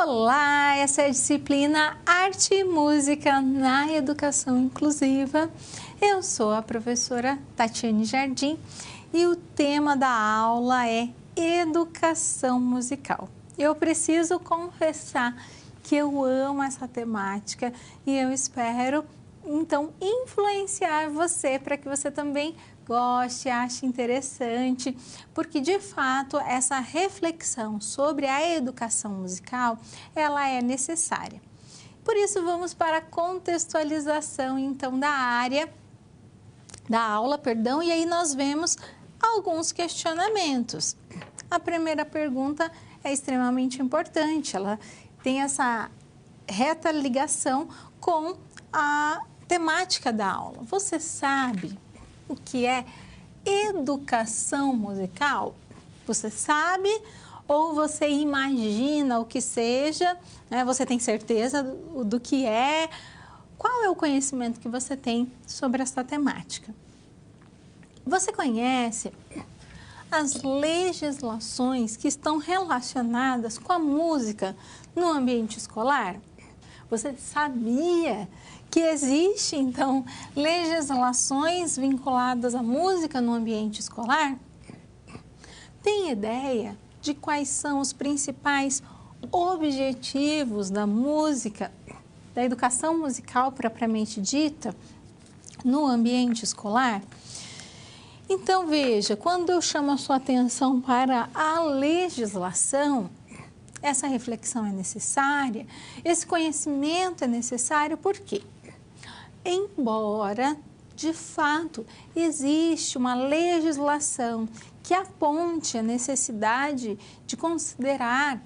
Olá, essa é a disciplina Arte e Música na Educação Inclusiva. Eu sou a professora Tatiane Jardim e o tema da aula é Educação Musical. Eu preciso confessar que eu amo essa temática e eu espero, então, influenciar você para que você também goste, ache interessante, porque de fato essa reflexão sobre a educação musical, ela é necessária. Por isso vamos para a contextualização então da aula, e aí nós vemos alguns questionamentos. A primeira pergunta é extremamente importante, ela tem essa reta ligação com a temática da aula. Você sabe o que é educação musical? Você sabe ou você imagina o que seja, né? Você tem certeza do que é? Qual é o conhecimento que você tem sobre essa temática? Você conhece as legislações que estão relacionadas com a música no ambiente escolar? Você sabia que existe, então, legislações vinculadas à música no ambiente escolar? Tem ideia de quais são os principais objetivos da música, da educação musical propriamente dita, no ambiente escolar? Então, veja, quando eu chamo a sua atenção para a legislação, essa reflexão é necessária, esse conhecimento é necessário, por quê? Embora, de fato, existe uma legislação que aponte a necessidade de considerar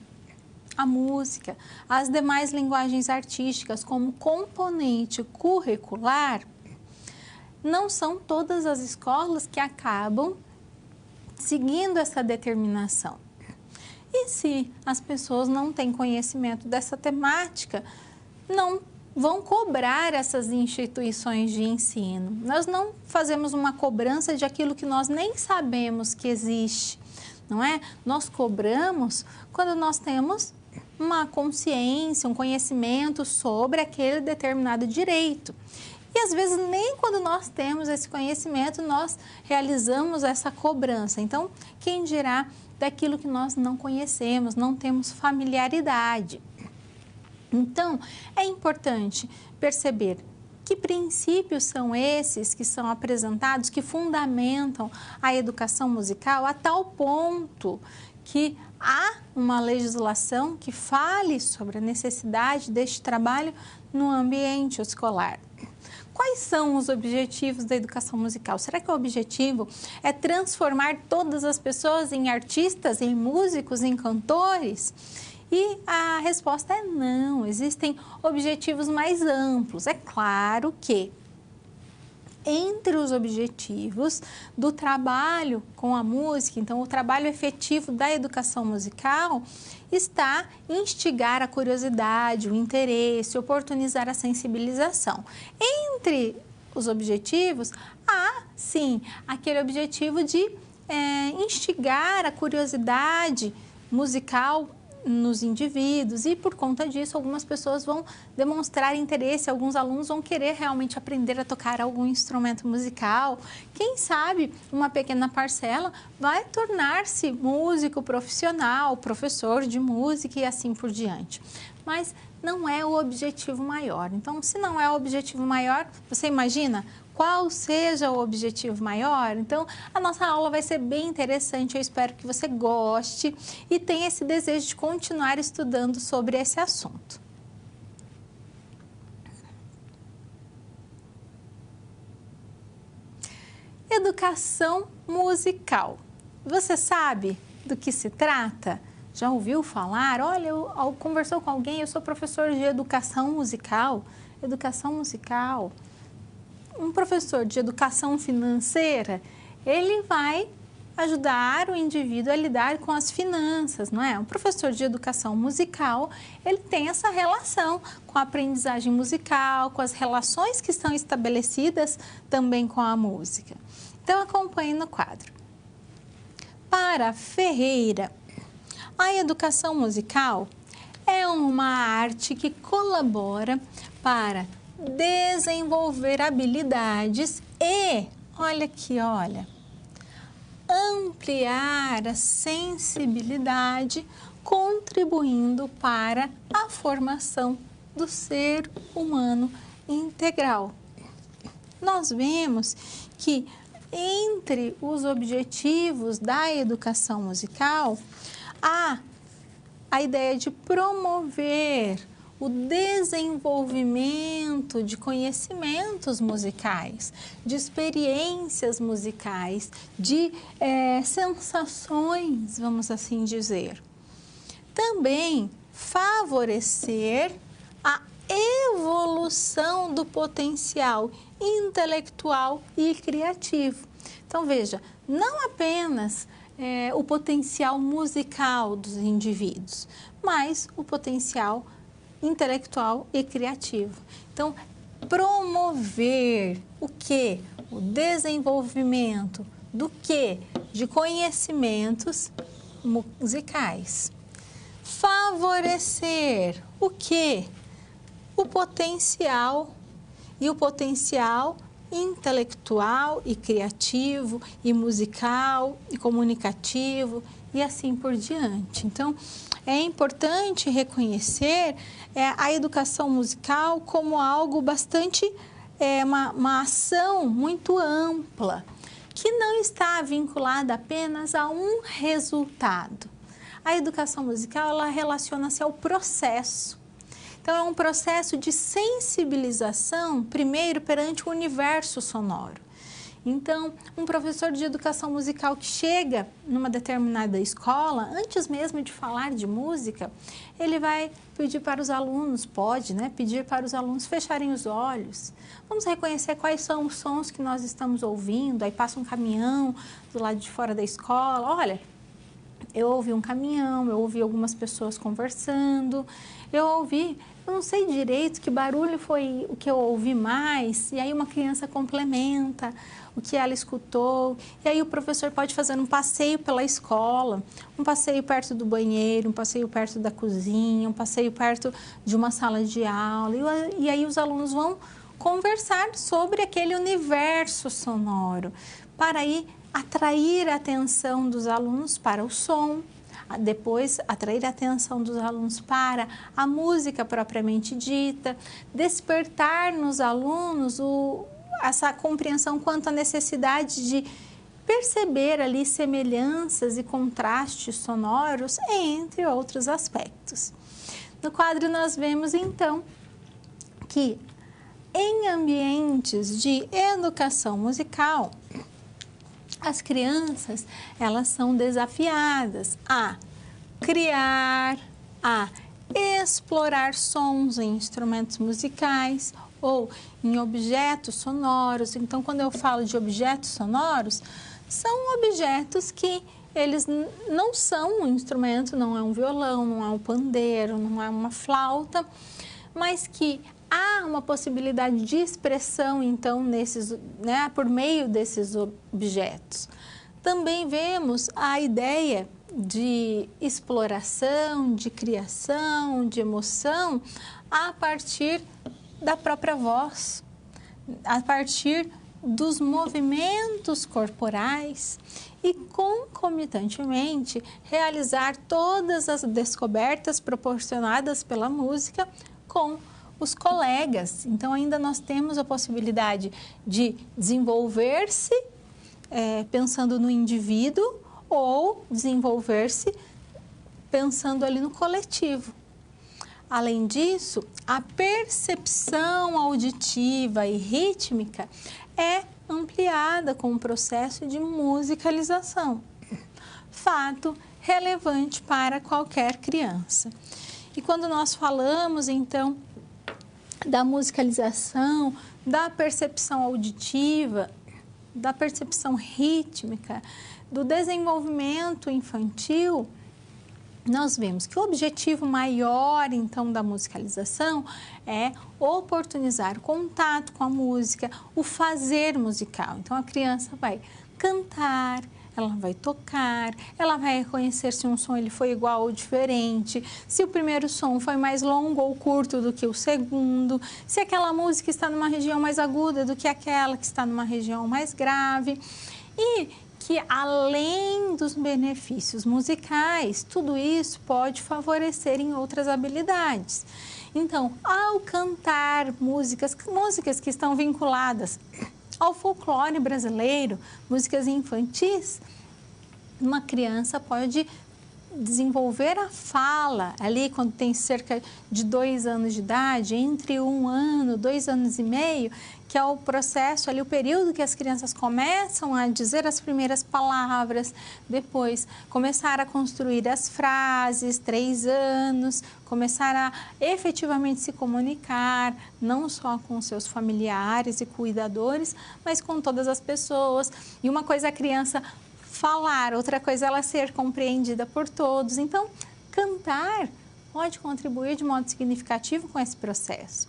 a música, as demais linguagens artísticas como componente curricular, não são todas as escolas que acabam seguindo essa determinação. E se as pessoas não têm conhecimento dessa temática, não vão cobrar essas instituições de ensino. Nós não fazemos uma cobrança de aquilo que nós nem sabemos que existe, não é? Nós cobramos quando nós temos uma consciência, um conhecimento sobre aquele determinado direito. E às vezes nem quando nós temos esse conhecimento nós realizamos essa cobrança. Então, quem dirá daquilo que nós não conhecemos, não temos familiaridade? Então, é importante perceber que princípios são esses que são apresentados, que fundamentam a educação musical a tal ponto que há uma legislação que fale sobre a necessidade deste trabalho no ambiente escolar. Quais são os objetivos da educação musical? Será que o objetivo é transformar todas as pessoas em artistas, em músicos, em cantores? E a resposta é não, existem objetivos mais amplos. É claro que entre os objetivos do trabalho com a música, então o trabalho efetivo da educação musical, está instigar a curiosidade, o interesse, oportunizar a sensibilização. Entre os objetivos, há sim aquele objetivo de instigar a curiosidade musical nos indivíduos e por conta disso algumas pessoas vão demonstrar interesse, alguns alunos vão querer realmente aprender a tocar algum instrumento musical. Quem sabe uma pequena parcela vai tornar-se músico profissional, professor de música e assim por diante. Mas não é o objetivo maior. Então, se não é o objetivo maior, você imagina qual seja o objetivo maior? Então, a nossa aula vai ser bem interessante, eu espero que você goste e tenha esse desejo de continuar estudando sobre esse assunto. Educação musical. Você sabe do que se trata? Já ouviu falar? Olha, conversou com alguém, eu sou professor de educação musical. Educação musical. Um professor de educação financeira, ele vai ajudar o indivíduo a lidar com as finanças, não é? Um professor de educação musical, ele tem essa relação com a aprendizagem musical, com as relações que são estabelecidas também com a música. Então, acompanhe no quadro. Para Ferreira, a educação musical é uma arte que colabora para desenvolver habilidades e, olha aqui, olha, ampliar a sensibilidade, contribuindo para a formação do ser humano integral. Nós vemos que entre os objetivos da educação musical há a ideia de promover o desenvolvimento de conhecimentos musicais, de experiências musicais, de sensações, vamos assim dizer. Também favorecer a evolução do potencial intelectual e criativo. Então, veja, não apenas o potencial musical dos indivíduos, mas o potencial intelectual e criativo. Então, promover o quê? O desenvolvimento do quê? De conhecimentos musicais. Favorecer o quê? O potencial intelectual e criativo e musical e comunicativo e assim por diante. Então, é importante reconhecer a educação musical como algo bastante, uma ação muito ampla, que não está vinculada apenas a um resultado. A educação musical, ela relaciona-se ao processo. Então, é um processo de sensibilização, primeiro, perante o universo sonoro. Então, um professor de educação musical que chega numa determinada escola, antes mesmo de falar de música, ele vai pedir para os alunos, pedir para os alunos fecharem os olhos. Vamos reconhecer quais são os sons que nós estamos ouvindo. Aí passa um caminhão do lado de fora da escola. Olha, eu ouvi um caminhão, eu ouvi algumas pessoas conversando, eu não sei direito que barulho foi o que eu ouvi mais, e aí uma criança complementa o que ela escutou, e aí o professor pode fazer um passeio pela escola, um passeio perto do banheiro, um passeio perto da cozinha, um passeio perto de uma sala de aula, e aí os alunos vão conversar sobre aquele universo sonoro, para aí atrair a atenção dos alunos para o som, depois atrair a atenção dos alunos para a música propriamente dita, despertar nos alunos essa compreensão quanto à necessidade de perceber ali semelhanças e contrastes sonoros, entre outros aspectos. No quadro nós vemos então que em ambientes de educação musical, as crianças, elas são desafiadas a criar, a explorar sons em instrumentos musicais ou em objetos sonoros. Então, quando eu falo de objetos sonoros, são objetos que eles não são um instrumento, não é um violão, não é um pandeiro, não é uma flauta, mas que há uma possibilidade de expressão, então, por meio desses objetos. Também vemos a ideia de exploração, de criação, de emoção, a partir da própria voz, a partir dos movimentos corporais e, concomitantemente, realizar todas as descobertas proporcionadas pela música com os colegas. Então, ainda nós temos a possibilidade de desenvolver-se pensando no indivíduo ou desenvolver-se pensando ali no coletivo. Além disso, a percepção auditiva e rítmica é ampliada com o processo de musicalização, fato relevante para qualquer criança. E quando nós falamos, então, da musicalização, da percepção auditiva, da percepção rítmica, do desenvolvimento infantil, nós vemos que o objetivo maior, então, da musicalização é oportunizar o contato com a música, o fazer musical. Então, a criança vai cantar, ela vai tocar, ela vai reconhecer se um som ele foi igual ou diferente, se o primeiro som foi mais longo ou curto do que o segundo, se aquela música está numa região mais aguda do que aquela que está numa região mais grave. E que além dos benefícios musicais, tudo isso pode favorecer em outras habilidades. Então, ao cantar músicas que estão vinculadas ao folclore brasileiro, músicas infantis, uma criança pode desenvolver a fala ali quando tem cerca de 2 anos de idade, entre 1 ano, 2 anos e meio, que é o processo ali, o período que as crianças começam a dizer as primeiras palavras, depois começar a construir as frases, 3 anos, começar a efetivamente se comunicar, não só com seus familiares e cuidadores, mas com todas as pessoas. E uma coisa é a criança falar, outra coisa é ela ser compreendida por todos. Então, cantar pode contribuir de modo significativo com esse processo.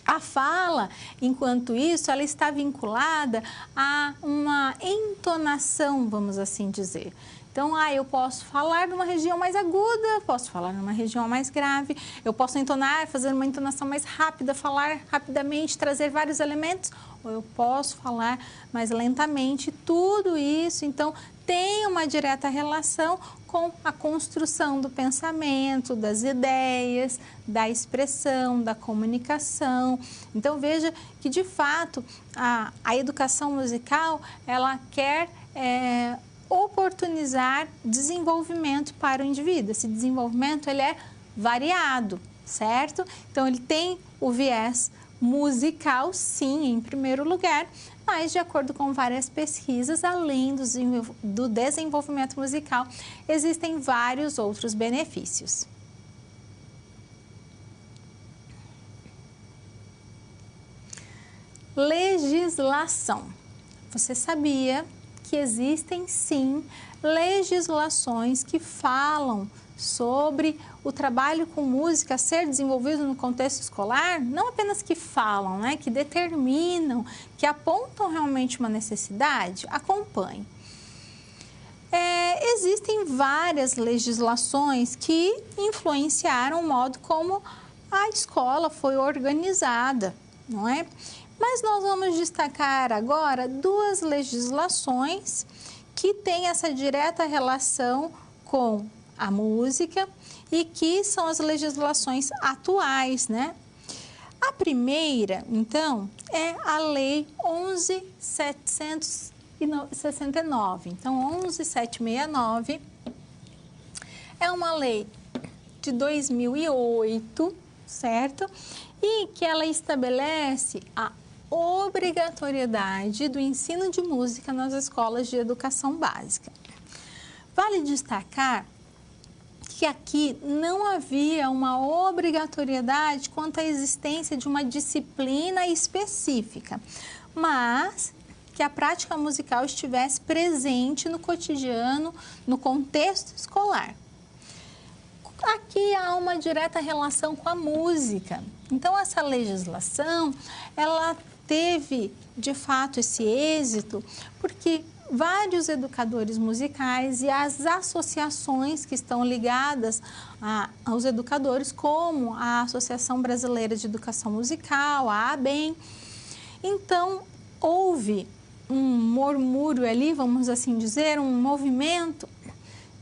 A fala, enquanto isso, ela está vinculada a uma entonação, vamos assim dizer. Então, eu posso falar numa região mais aguda, posso falar numa região mais grave, eu posso entonar, fazer uma entonação mais rápida, falar rapidamente, trazer vários elementos, ou eu posso falar mais lentamente. Tudo isso, então, tem uma direta relação com a construção do pensamento, das ideias, da expressão, da comunicação. Então, veja que, de fato, a educação musical, ela quer oportunizar desenvolvimento para o indivíduo. Esse desenvolvimento, ele é variado, certo? Então, ele tem o viés musical, sim, em primeiro lugar, mas, de acordo com várias pesquisas, além do desenvolvimento musical, existem vários outros benefícios. Legislação. Você sabia que existem, sim, legislações que falam sobre o trabalho com música ser desenvolvido no contexto escolar? Não apenas que falam, né, que determinam, que apontam realmente uma necessidade? Acompanhe. Existem várias legislações que influenciaram o modo como a escola foi organizada, não é? Mas nós vamos destacar agora 2 legislações que têm essa direta relação com a música e que são as legislações atuais, né? A primeira, então, é a Lei 11.769. Então, 11.769 é uma lei de 2008, certo? E que ela estabelece a obrigatoriedade do ensino de música nas escolas de educação básica. Vale destacar que aqui não havia uma obrigatoriedade quanto à existência de uma disciplina específica, mas que a prática musical estivesse presente no cotidiano, no contexto escolar. Aqui há uma direta relação com a música. Então, essa legislação, ela teve, de fato, esse êxito, porque vários educadores musicais e as associações que estão ligadas aos educadores, como a Associação Brasileira de Educação Musical, a ABEM. Então, houve um murmúrio ali, vamos assim dizer, um movimento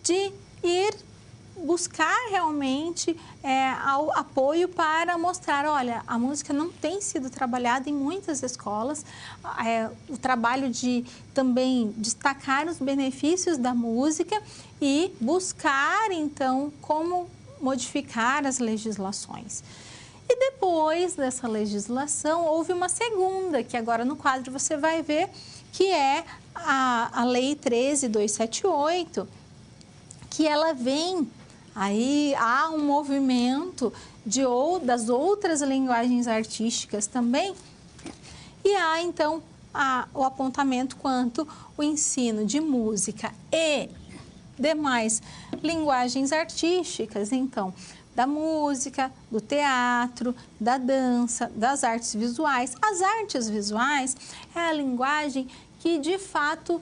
de ir buscar realmente apoio para mostrar, olha, a música não tem sido trabalhada em muitas escolas, o trabalho de também destacar os benefícios da música e buscar, então, como modificar as legislações. E depois dessa legislação, houve uma segunda, que agora no quadro você vai ver, que é a Lei 13.278, que ela vem. Aí há um movimento das outras linguagens artísticas também, e há então o apontamento quanto o ensino de música e demais linguagens artísticas, então, da música, do teatro, da dança, das artes visuais. As artes visuais é a linguagem que, de fato,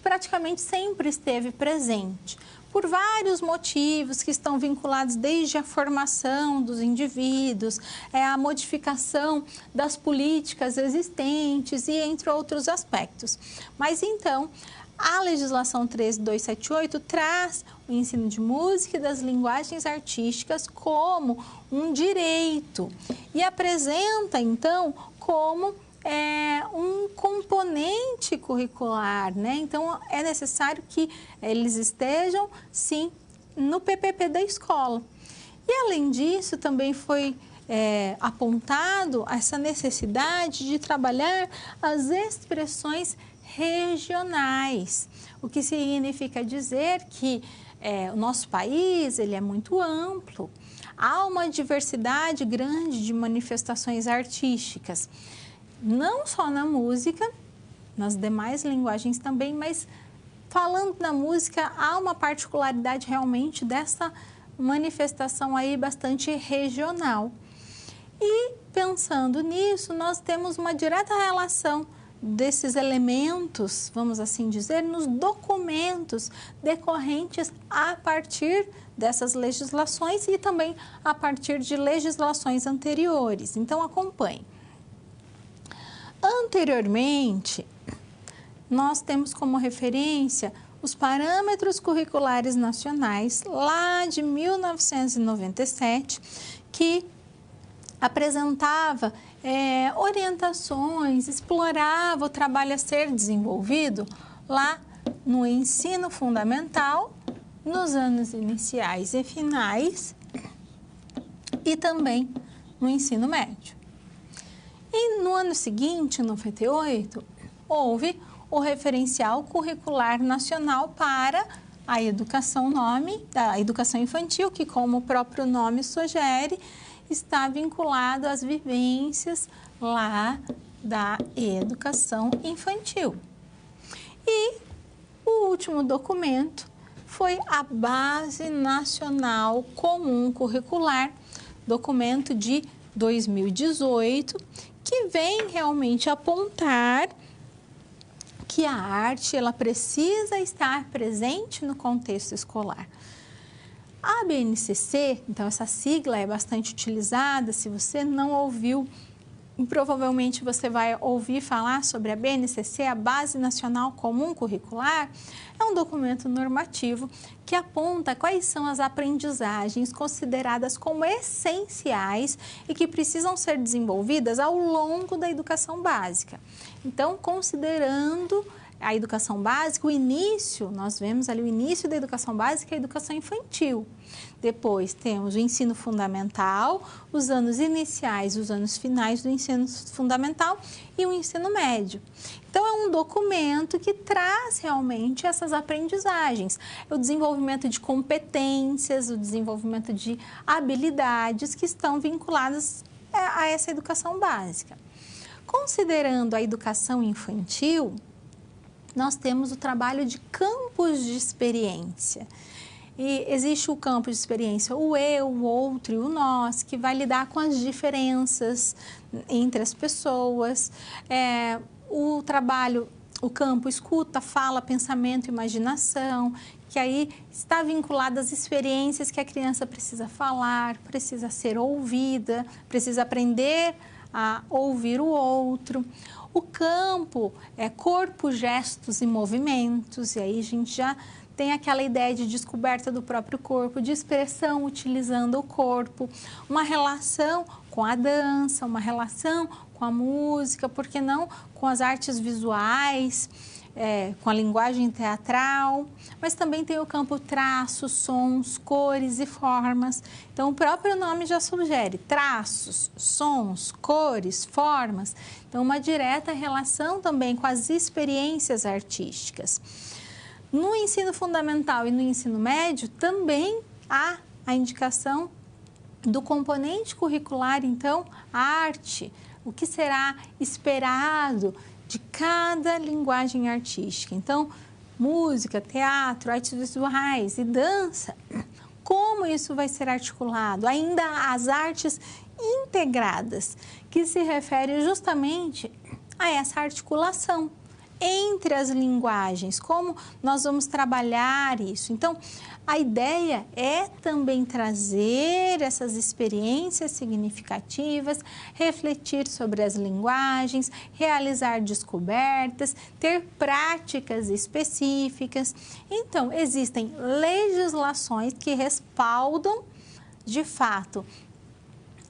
praticamente sempre esteve presente, por vários motivos que estão vinculados desde a formação dos indivíduos, a modificação das políticas existentes e entre outros aspectos. Mas então, a legislação 13.278 traz o ensino de música e das linguagens artísticas como um direito e apresenta então como um componente curricular, né? Então, é necessário que eles estejam, sim, no PPP da escola. E, além disso, também foi apontado essa necessidade de trabalhar as expressões regionais, o que significa dizer que o nosso país ele é muito amplo, há uma diversidade grande de manifestações artísticas, não só na música, nas demais linguagens também, mas falando na música, há uma particularidade realmente dessa manifestação aí bastante regional. E pensando nisso, nós temos uma direta relação desses elementos, vamos assim dizer, nos documentos decorrentes a partir dessas legislações e também a partir de legislações anteriores. Então, acompanhe. Anteriormente, nós temos como referência os parâmetros curriculares nacionais lá de 1997, que apresentava orientações, explorava o trabalho a ser desenvolvido lá no ensino fundamental, nos anos iniciais e finais e também no ensino médio. E no ano seguinte, 98, houve o referencial curricular nacional para a educação infantil, que, como o próprio nome sugere, está vinculado às vivências lá da educação infantil. E o último documento foi a Base Nacional Comum Curricular, documento de 2018, que vem realmente apontar que a arte ela precisa estar presente no contexto escolar. A BNCC, então essa sigla é bastante utilizada, se você não ouviu, provavelmente você vai ouvir falar sobre a BNCC, a Base Nacional Comum Curricular, é um documento normativo que aponta quais são as aprendizagens consideradas como essenciais e que precisam ser desenvolvidas ao longo da educação básica. Então, considerando a educação básica, o início, nós vemos ali o início da educação básica e a educação infantil. Depois temos o ensino fundamental, os anos iniciais, os anos finais do ensino fundamental e o ensino médio. Então, é um documento que traz realmente essas aprendizagens, o desenvolvimento de competências, o desenvolvimento de habilidades que estão vinculadas a essa educação básica. Considerando a educação infantil, nós temos o trabalho de campos de experiência. E existe o campo de experiência, o eu, o outro e o nós, que vai lidar com as diferenças entre as pessoas. O trabalho, o campo escuta, fala, pensamento, imaginação, que aí está vinculado às experiências que a criança precisa falar, precisa ser ouvida, precisa aprender a ouvir o outro. O campo é corpo, gestos e movimentos, e aí a gente já tem aquela ideia de descoberta do próprio corpo, de expressão utilizando o corpo, uma relação com a dança, uma relação com a música, por que não com as artes visuais, com a linguagem teatral, mas também tem o campo traços, sons, cores e formas. Então, o próprio nome já sugere traços, sons, cores, formas. Então, uma direta relação também com as experiências artísticas. No ensino fundamental e no ensino médio, também há a indicação do componente curricular, então, a arte, o que será esperado de cada linguagem artística. Então, música, teatro, artes visuais e dança, como isso vai ser articulado? Ainda as artes integradas, que se refere justamente a essa articulação entre as linguagens, como nós vamos trabalhar isso. Então, a ideia é também trazer essas experiências significativas, refletir sobre as linguagens, realizar descobertas, ter práticas específicas. Então, existem legislações que respaldam, de fato,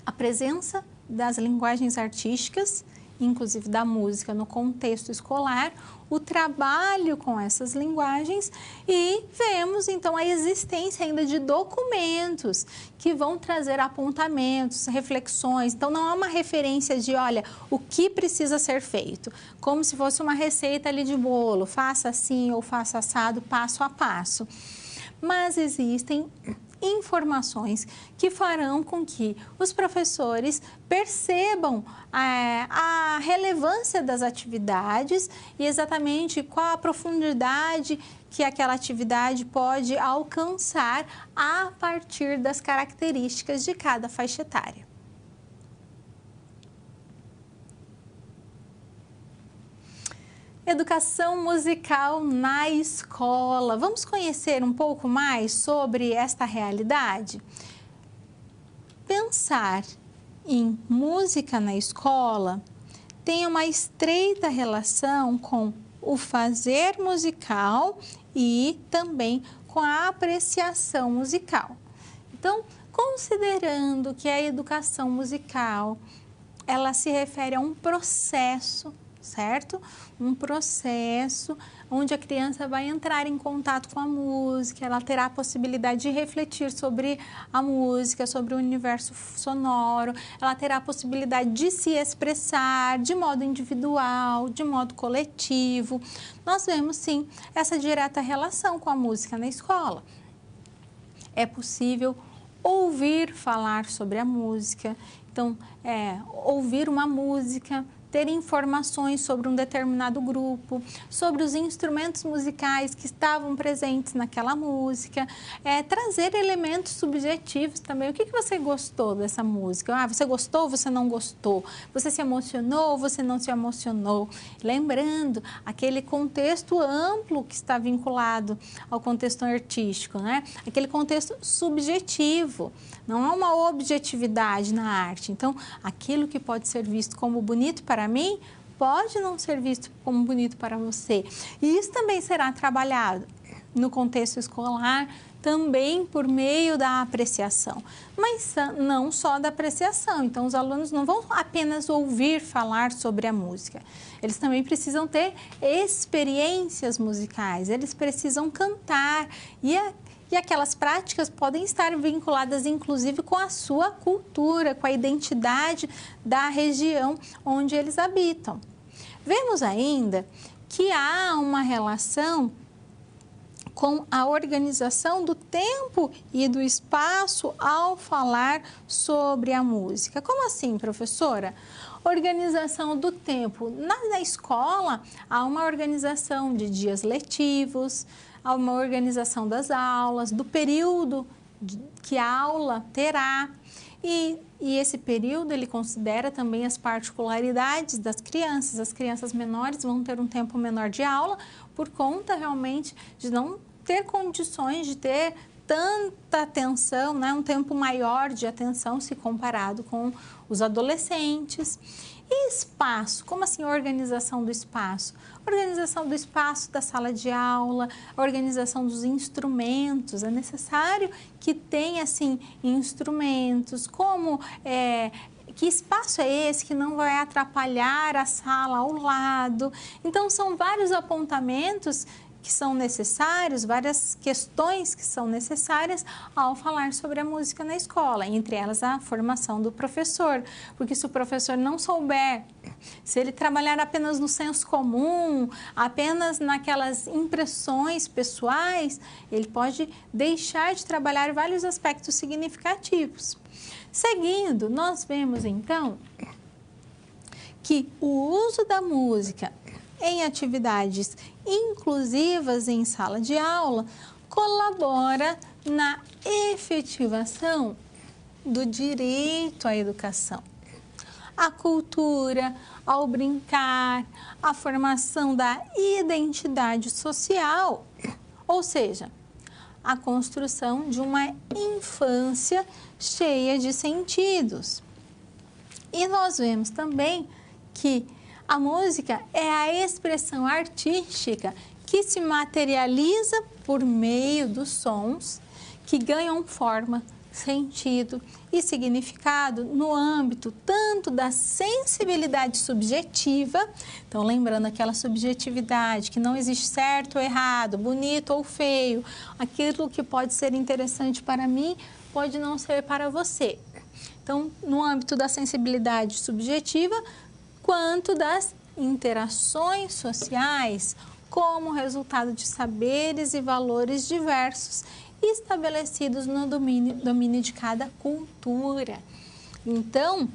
a presença das linguagens artísticas, inclusive da música no contexto escolar, o trabalho com essas linguagens e vemos então a existência ainda de documentos que vão trazer apontamentos, reflexões. Então não há uma referência de, olha, o que precisa ser feito, como se fosse uma receita ali de bolo, faça assim ou faça assado, passo a passo. Mas existem informações que farão com que os professores percebam a relevância das atividades e exatamente qual a profundidade que aquela atividade pode alcançar a partir das características de cada faixa etária. Educação musical na escola. Vamos conhecer um pouco mais sobre esta realidade? Pensar em música na escola tem uma estreita relação com o fazer musical e também com a apreciação musical. Então, considerando que a educação musical, ela se refere a um processo, certo? Um processo onde a criança vai entrar em contato com a música, ela terá a possibilidade de refletir sobre a música, sobre o universo sonoro, ela terá a possibilidade de se expressar de modo individual, de modo coletivo. Nós vemos, sim, essa direta relação com a música na escola. É possível ouvir falar sobre a música, então, ouvir uma música, ter informações sobre um determinado grupo, sobre os instrumentos musicais que estavam presentes naquela música, trazer elementos subjetivos também. O que você gostou dessa música? Ah, você gostou, você não gostou? Você se emocionou, você não se emocionou? Lembrando aquele contexto amplo que está vinculado ao contexto artístico, né? Aquele contexto subjetivo, não há uma objetividade na arte. Então, aquilo que pode ser visto como bonito para mim, pode não ser visto como bonito para você. E isso também será trabalhado no contexto escolar, também por meio da apreciação, mas não só da apreciação. Então, os alunos não vão apenas ouvir falar sobre a música, eles também precisam ter experiências musicais, eles precisam cantar e aquelas práticas podem estar vinculadas, inclusive, com a sua cultura, com a identidade da região onde eles habitam. Vemos ainda que há uma relação com a organização do tempo e do espaço ao falar sobre a música. Como assim, professora? Organização do tempo. Na escola, há uma organização de dias letivos, há uma organização das aulas, do período que a aula terá. E esse período, ele considera também as particularidades das crianças. As crianças menores vão ter um tempo menor de aula por conta realmente de não ter condições de ter tanta atenção, né? Um tempo maior de atenção se comparado com os adolescentes. E espaço, como assim organização do espaço? Organização do espaço da sala de aula, organização dos instrumentos. É necessário que tenha, assim, instrumentos, como que espaço é esse que não vai atrapalhar a sala ao lado. Então, são vários apontamentos que são necessários, várias questões que são necessárias ao falar sobre a música na escola, entre elas a formação do professor, porque se o professor não souber, se ele trabalhar apenas no senso comum, apenas naquelas impressões pessoais, ele pode deixar de trabalhar vários aspectos significativos. Seguindo, nós vemos então que o uso da música em atividades inclusivas em sala de aula colabora na efetivação do direito à educação. a cultura, ao brincar, a formação da identidade social, ou seja, a construção de uma infância cheia de sentidos. E nós vemos também que a música é a expressão artística que se materializa por meio dos sons que ganham forma, sentido e significado no âmbito tanto da sensibilidade subjetiva, então lembrando aquela subjetividade que não existe certo ou errado, bonito ou feio, aquilo que pode ser interessante para mim pode não ser para você. Então, no âmbito da sensibilidade subjetiva, quanto das interações sociais como resultado de saberes e valores diversos estabelecidos no domínio de cada cultura. Então,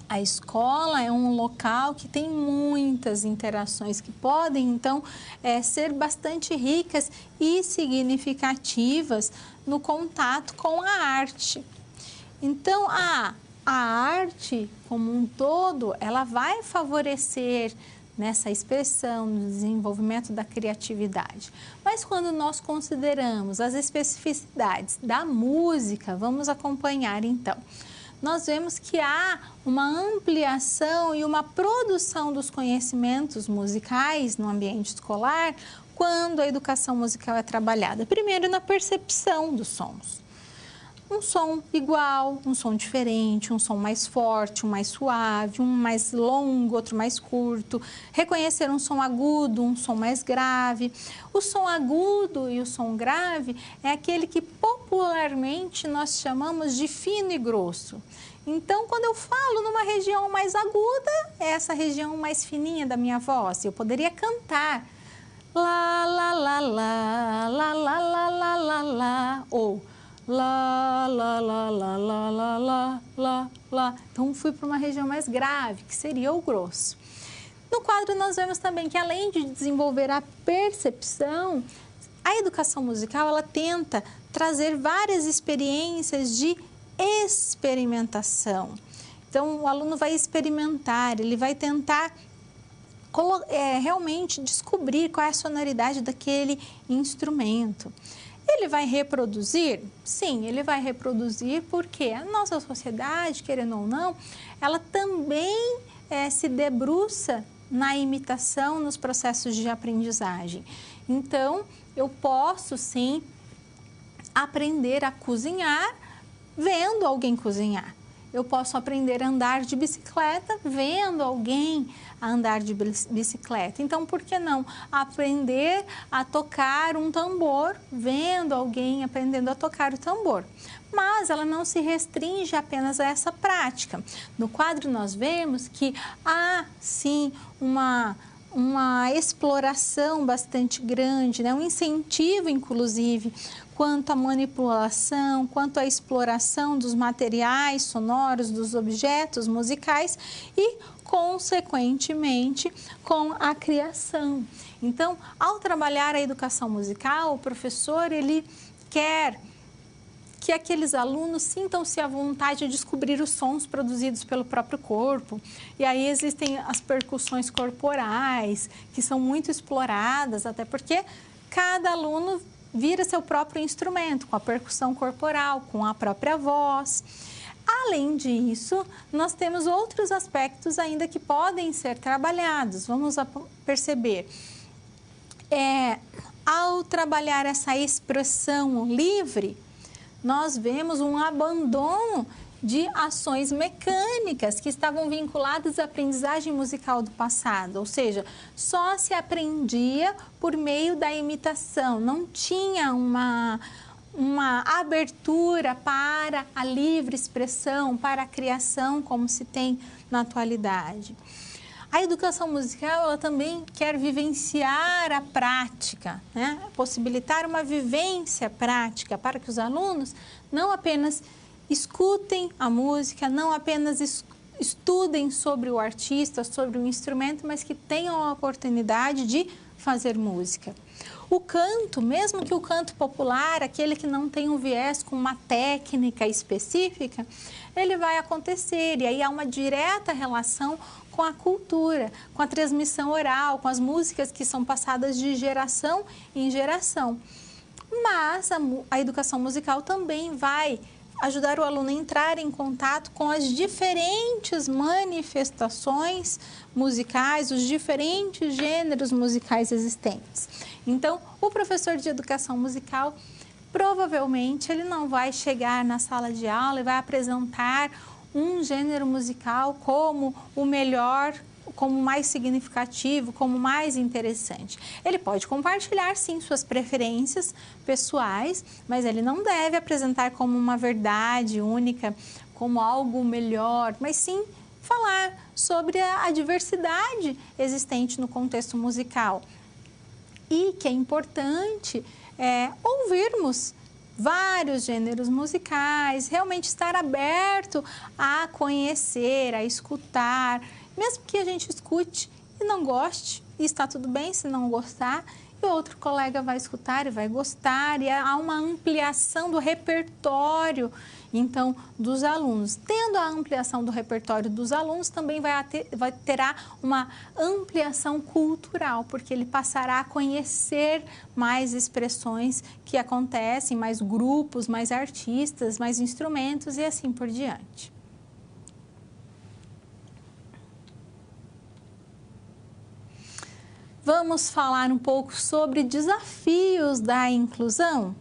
a escola é um local que tem muitas interações que podem, então, ser bastante ricas e significativas no contato com a arte. Então, a arte, como um todo, ela vai favorecer nessa expressão, no desenvolvimento da criatividade. Mas quando nós consideramos as especificidades da música, vamos acompanhar então. Nós vemos que há uma ampliação e uma produção dos conhecimentos musicais no ambiente escolar quando a educação musical é trabalhada. Primeiro, na percepção dos sons. Um som igual, um som diferente, um som mais forte, um mais suave, um mais longo, outro mais curto. Reconhecer um som agudo, um som mais grave. O som agudo e o som grave é aquele que popularmente nós chamamos de fino e grosso. Então, quando eu falo numa região mais aguda, é essa região mais fininha da minha voz. Eu poderia cantar lá, lá, lá, lá, lá, lá, lá, lá, lá, lá, ou lá, lá, lá, lá, lá, lá, lá, lá, lá. Então, fui para uma região mais grave, que seria o grosso. No quadro, nós vemos também que, além de desenvolver a percepção, a educação musical, ela tenta trazer várias experiências de experimentação. Então, o aluno vai experimentar, ele vai tentar realmente descobrir qual é a sonoridade daquele instrumento. Ele vai reproduzir? Sim, ele vai reproduzir porque a nossa sociedade, querendo ou não, ela também se debruça na imitação, nos processos de aprendizagem. Então, eu posso sim aprender a cozinhar vendo alguém cozinhar. Eu posso aprender a andar de bicicleta vendo alguém andar de bicicleta. Então, por que não aprender a tocar um tambor vendo alguém aprendendo a tocar o tambor? Mas ela não se restringe apenas a essa prática. No quadro nós vemos que há sim uma exploração bastante grande, né? Um incentivo, inclusive, quanto à manipulação, quanto à exploração dos materiais sonoros, dos objetos musicais e, consequentemente, com a criação. Então, ao trabalhar a educação musical, o professor, ele quer que aqueles alunos sintam-se à vontade de descobrir os sons produzidos pelo próprio corpo. E aí existem as percussões corporais, que são muito exploradas, até porque cada aluno vira seu próprio instrumento, com a percussão corporal, com a própria voz. Além disso, nós temos outros aspectos ainda que podem ser trabalhados. Vamos perceber. Ao trabalhar essa expressão livre, nós vemos um abandono de ações mecânicas que estavam vinculadas à aprendizagem musical do passado, ou seja, só se aprendia por meio da imitação, não tinha uma abertura para a livre expressão, para a criação como se tem na atualidade. A educação musical, ela também quer vivenciar a prática, né? Possibilitar uma vivência prática para que os alunos não apenas escutem a música, não apenas estudem sobre o artista, sobre o instrumento, mas que tenham a oportunidade de fazer música. O o canto, mesmo que o canto popular, aquele que não tem um viés com uma técnica específica, ele vai acontecer. E aí há uma direta relação com a cultura, com a transmissão oral, com as músicas que são passadas de geração em geração. Mas a educação musical também vai ajudar o aluno a entrar em contato com as diferentes manifestações musicais, os diferentes gêneros musicais existentes. Então, o professor de educação musical, provavelmente, ele não vai chegar na sala de aula e vai apresentar um gênero musical como o melhor, como mais significativo, como mais interessante. Ele pode compartilhar, sim, suas preferências pessoais, mas ele não deve apresentar como uma verdade única, como algo melhor, mas sim falar sobre a diversidade existente no contexto musical. E que é importante ouvirmos vários gêneros musicais, realmente estar aberto a conhecer, a escutar, mesmo que a gente escute e não goste, e está tudo bem se não gostar, e outro colega vai escutar e vai gostar, e há uma ampliação do repertório, então, dos alunos. Tendo a ampliação do repertório dos alunos, também terá uma ampliação cultural, porque ele passará a conhecer mais expressões que acontecem, mais grupos, mais artistas, mais instrumentos e assim por diante. Vamos falar um pouco sobre desafios da inclusão?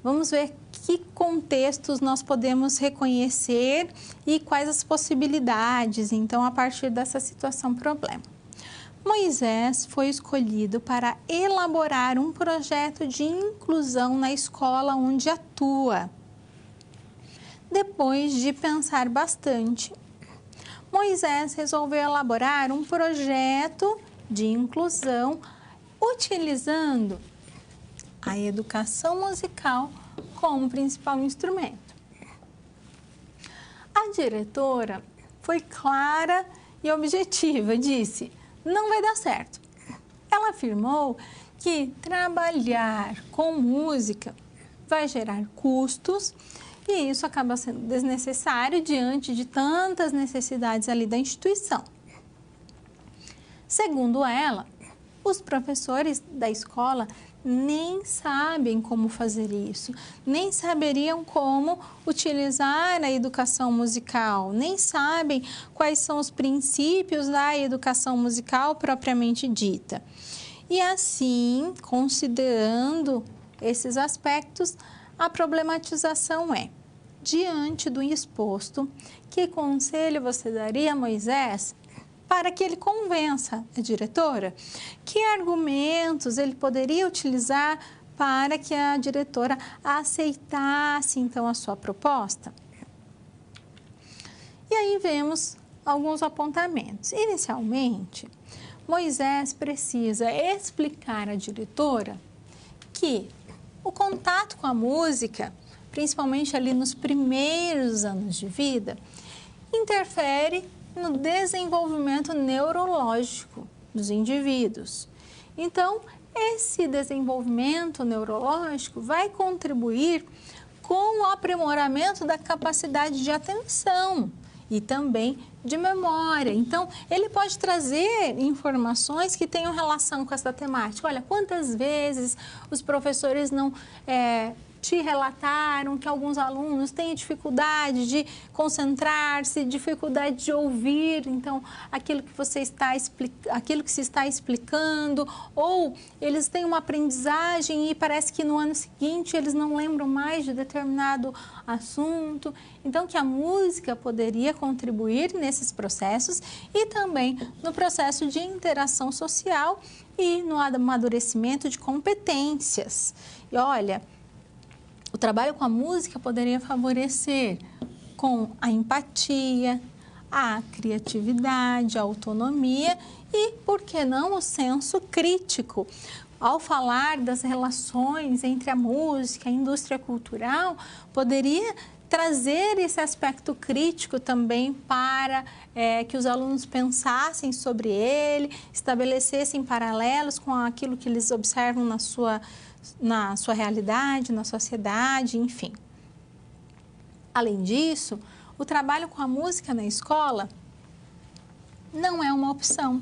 Vamos ver que contextos nós podemos reconhecer e quais as possibilidades, então, a partir dessa situação problema. Moisés foi escolhido para elaborar um projeto de inclusão na escola onde atua. Depois de pensar bastante, Moisés resolveu elaborar um projeto de inclusão utilizando a educação musical como principal instrumento. A diretora foi clara e objetiva, disse: não vai dar certo. Ela afirmou que trabalhar com música vai gerar custos e isso acaba sendo desnecessário diante de tantas necessidades ali da instituição. Segundo ela, os professores da escola nem sabem como fazer isso, nem saberiam como utilizar a educação musical, nem sabem quais são os princípios da educação musical propriamente dita. E assim, considerando esses aspectos, a problematização é: diante do exposto, que conselho você daria a Moisés para que ele convença a diretora? Que argumentos ele poderia utilizar para que a diretora aceitasse, então, a sua proposta? E aí vemos alguns apontamentos. Inicialmente, Moisés precisa explicar à diretora que o contato com a música, principalmente ali nos primeiros anos de vida, interfere no desenvolvimento neurológico dos indivíduos. Então, esse desenvolvimento neurológico vai contribuir com o aprimoramento da capacidade de atenção e também de memória. Então, ele pode trazer informações que tenham relação com essa temática. Olha, quantas vezes os professores não te relataram que alguns alunos têm dificuldade de concentrar-se, dificuldade de ouvir, então, aquilo que se está explicando, ou eles têm uma aprendizagem e parece que no ano seguinte eles não lembram mais de determinado assunto. Então, que a música poderia contribuir nesses processos e também no processo de interação social e no amadurecimento de competências. E olha, o trabalho com a música poderia favorecer com a empatia, a criatividade, a autonomia e, por que não, o senso crítico. Ao falar das relações entre a música e a indústria cultural, poderia trazer esse aspecto crítico também para que os alunos pensassem sobre ele, estabelecessem paralelos com aquilo que eles observam na sua realidade, na sociedade, enfim. Além disso, o trabalho com a música na escola não é uma opção.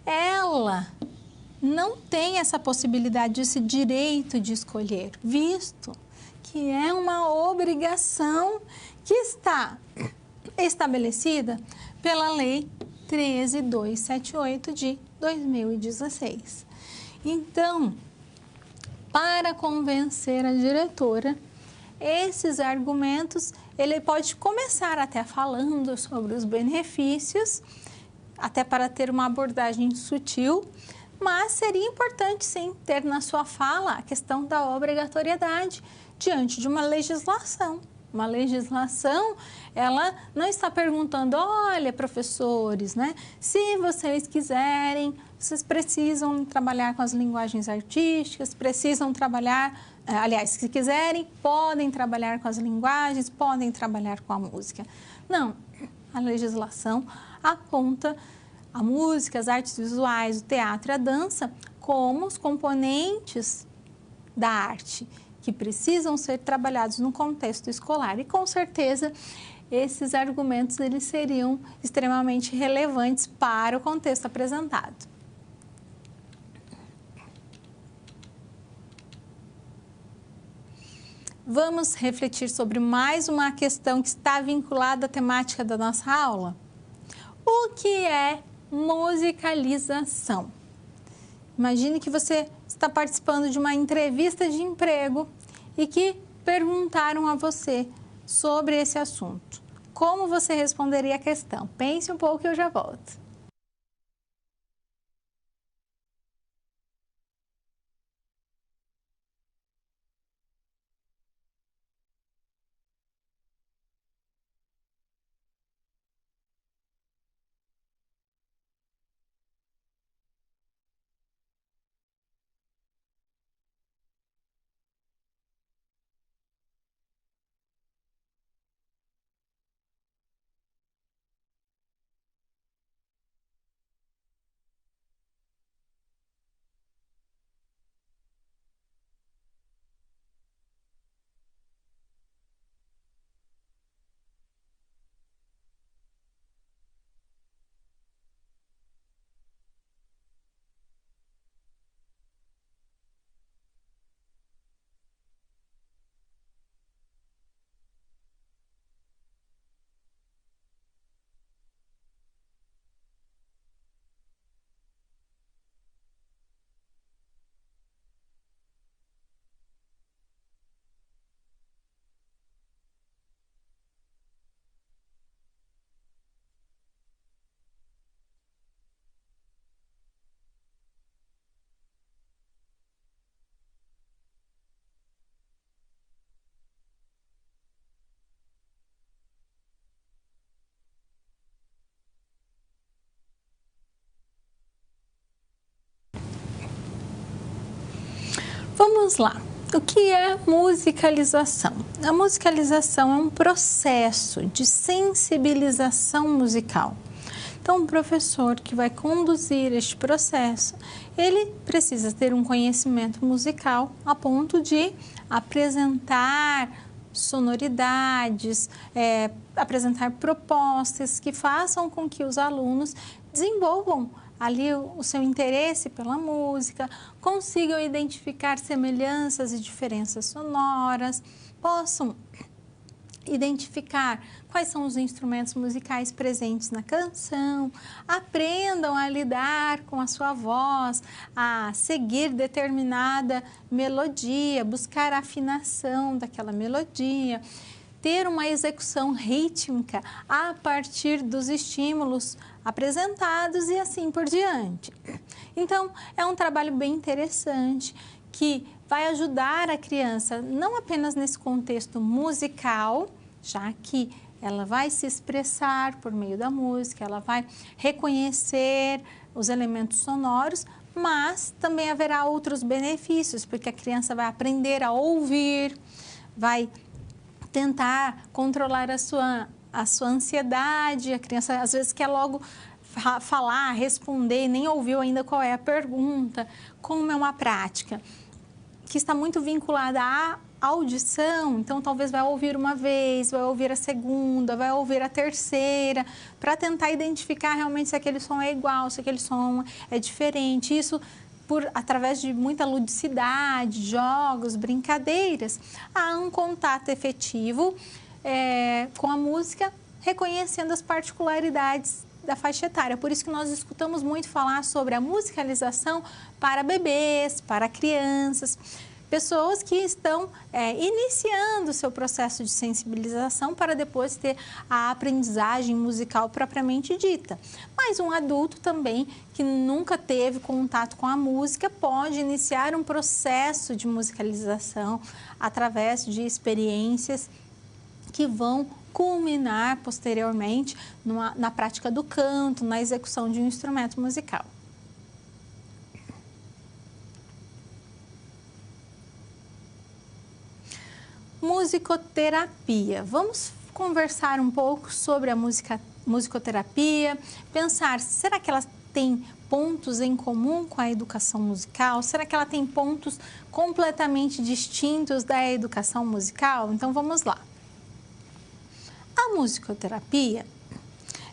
Ela não tem essa possibilidade, esse direito de escolher, visto que é uma obrigação que está estabelecida pela Lei 13.278 de 2016. Então, para convencer a diretora, esses argumentos, ele pode começar até falando sobre os benefícios, até para ter uma abordagem sutil, mas seria importante sim ter na sua fala a questão da obrigatoriedade diante de uma legislação. Uma legislação, ela não está perguntando, olha, professores, né? Se vocês quiserem, vocês precisam trabalhar com as linguagens artísticas, precisam trabalhar, aliás, se quiserem, podem trabalhar com as linguagens, podem trabalhar com a música. Não, a legislação aponta a música, as artes visuais, o teatro e a dança como os componentes da arte que precisam ser trabalhados no contexto escolar. E com certeza esses argumentos eles seriam extremamente relevantes para o contexto apresentado. Vamos refletir sobre mais uma questão que está vinculada à temática da nossa aula. O que é musicalização? Imagine que você está participando de uma entrevista de emprego e que perguntaram a você sobre esse assunto. Como você responderia a questão? Pense um pouco e eu já volto. Vamos lá. O que é musicalização? A musicalização é um processo de sensibilização musical. Então, o professor que vai conduzir este processo, ele precisa ter um conhecimento musical a ponto de apresentar sonoridades, apresentar propostas que façam com que os alunos desenvolvam ali o seu interesse pela música, consigam identificar semelhanças e diferenças sonoras, possam identificar quais são os instrumentos musicais presentes na canção, aprendam a lidar com a sua voz, a seguir determinada melodia, buscar a afinação daquela melodia, ter uma execução rítmica a partir dos estímulos apresentados e assim por diante. Então, é um trabalho bem interessante que vai ajudar a criança não apenas nesse contexto musical, já que ela vai se expressar por meio da música, ela vai reconhecer os elementos sonoros, mas também haverá outros benefícios, porque a criança vai aprender a ouvir, vai tentar controlar a sua ansiedade. A criança às vezes quer logo falar, responder, nem ouviu ainda qual é a pergunta. Como é uma prática que está muito vinculada à audição, então talvez vai ouvir uma vez, vai ouvir a segunda, vai ouvir a terceira, para tentar identificar realmente se aquele som é igual, se aquele som é diferente. Isso através de muita ludicidade, jogos, brincadeiras, há um contato efetivo com a música, reconhecendo as particularidades da faixa etária. Por isso que nós escutamos muito falar sobre a musicalização para bebês, para crianças, pessoas que estão iniciando o seu processo de sensibilização para depois ter a aprendizagem musical propriamente dita. Mas um adulto também que nunca teve contato com a música pode iniciar um processo de musicalização através de experiências que vão culminar posteriormente na prática do canto, na execução de um instrumento musical. Musicoterapia. Vamos conversar um pouco sobre a musicoterapia, pensar, será que ela tem pontos em comum com a educação musical? Será que ela tem pontos completamente distintos da educação musical? Então vamos lá. A musicoterapia,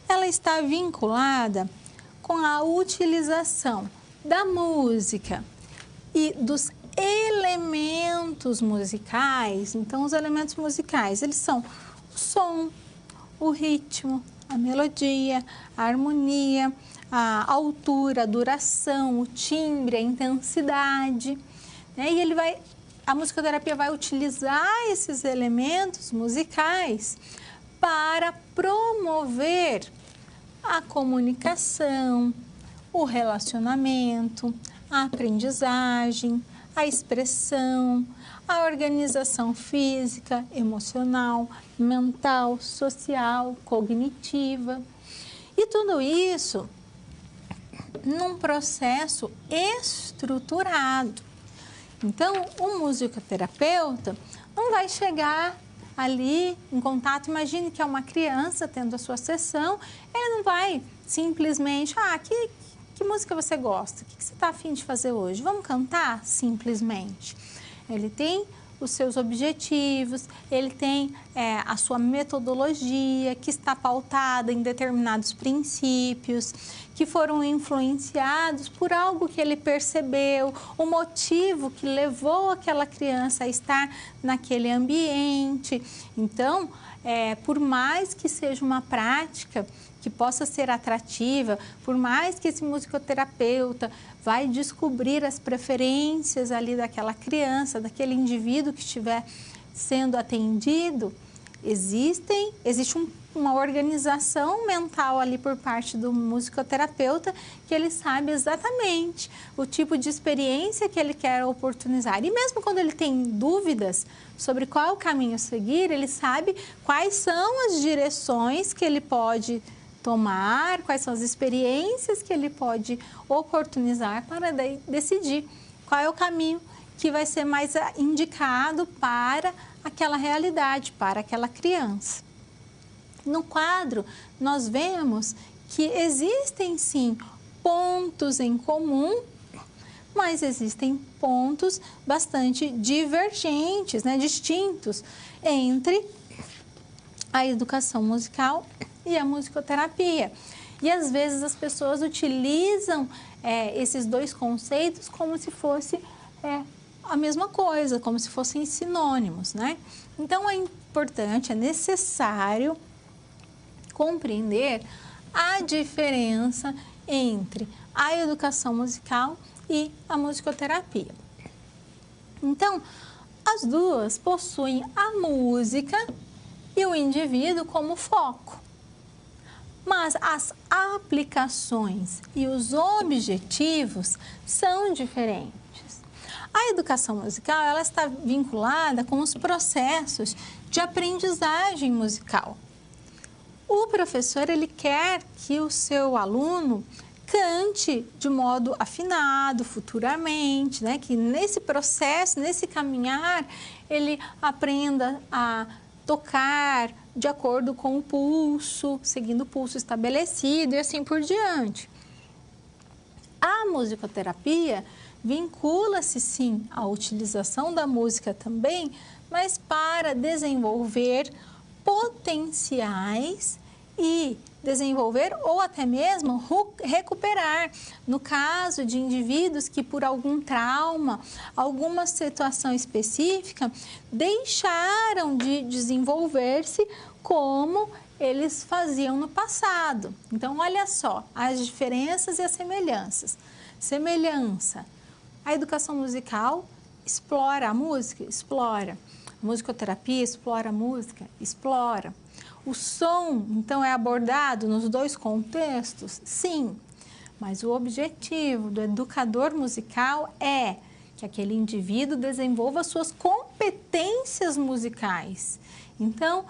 ela está vinculada com a utilização da música e dos elementos musicais. Então, os elementos musicais, eles são o som, o ritmo, a melodia, a harmonia, a altura, a duração, o timbre, a intensidade, né? E a musicoterapia vai utilizar esses elementos musicais para promover a comunicação, o relacionamento, a aprendizagem, a expressão, a organização física, emocional, mental, social, cognitiva. E tudo isso num processo estruturado. Então, o musicoterapeuta não vai chegar ali em contato, imagine que é uma criança tendo a sua sessão, ele não vai simplesmente, que música você gosta? O que você está a fim de fazer hoje? Vamos cantar? Simplesmente. Ele tem os seus objetivos, ele tem a sua metodologia que está pautada em determinados princípios, que foram influenciados por algo que ele percebeu, o motivo que levou aquela criança a estar naquele ambiente. Então, por mais que seja uma prática que possa ser atrativa, por mais que esse musicoterapeuta vai descobrir as preferências ali daquela criança, daquele indivíduo que estiver sendo atendido, existe uma organização mental ali por parte do musicoterapeuta que ele sabe exatamente o tipo de experiência que ele quer oportunizar. E mesmo quando ele tem dúvidas sobre qual é o caminho a seguir, ele sabe quais são as direções que ele pode tomar, quais são as experiências que ele pode oportunizar para daí decidir qual é o caminho que vai ser mais indicado para aquela realidade, para aquela criança. No quadro, nós vemos que existem sim pontos em comum, mas existem pontos bastante divergentes, distintos entre a educação musical e a musicoterapia. E às vezes as pessoas utilizam esses dois conceitos como se fosse a mesma coisa, como se fossem sinônimos, Então é importante, é necessário compreender a diferença entre a educação musical e a musicoterapia. Então, as duas possuem a música e o indivíduo como foco. Mas as aplicações e os objetivos são diferentes. A educação musical, ela está vinculada com os processos de aprendizagem musical. O professor, ele quer que o seu aluno cante de modo afinado futuramente, que nesse processo, nesse caminhar, ele aprenda a tocar de acordo com o pulso, seguindo o pulso estabelecido e assim por diante. A musicoterapia vincula-se sim à utilização da música também, mas para desenvolver potenciais e desenvolver ou até mesmo recuperar. No caso de indivíduos que por algum trauma, alguma situação específica, deixaram de desenvolver-se como eles faziam no passado. Então, olha só, as diferenças e as semelhanças. Semelhança, a educação musical explora a música? Explora. A musicoterapia explora a música? Explora. O som, então, é abordado nos dois contextos? Sim, mas o objetivo do educador musical é que aquele indivíduo desenvolva suas competências musicais. Então,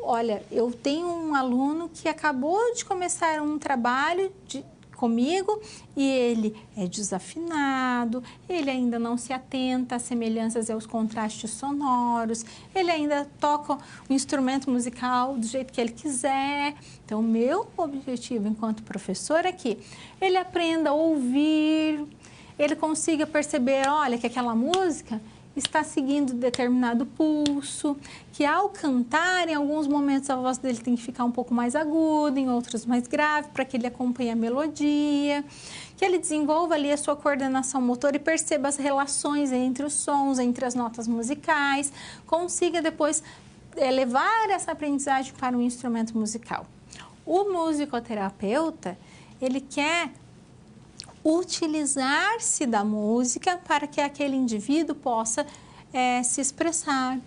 olha, eu tenho um aluno que acabou de começar um trabalho comigo e ele é desafinado, ele ainda não se atenta às semelhanças e aos contrastes sonoros, ele ainda toca o instrumento musical do jeito que ele quiser. Então, o meu objetivo enquanto professor é que ele aprenda a ouvir, ele consiga perceber, olha, que aquela música está seguindo determinado pulso, que ao cantar, em alguns momentos a voz dele tem que ficar um pouco mais aguda, em outros mais grave, para que ele acompanhe a melodia, que ele desenvolva ali a sua coordenação motora e perceba as relações entre os sons, entre as notas musicais, consiga depois levar essa aprendizagem para um instrumento musical. O musicoterapeuta, ele quer utilizar-se da música para que aquele indivíduo possa se expressar,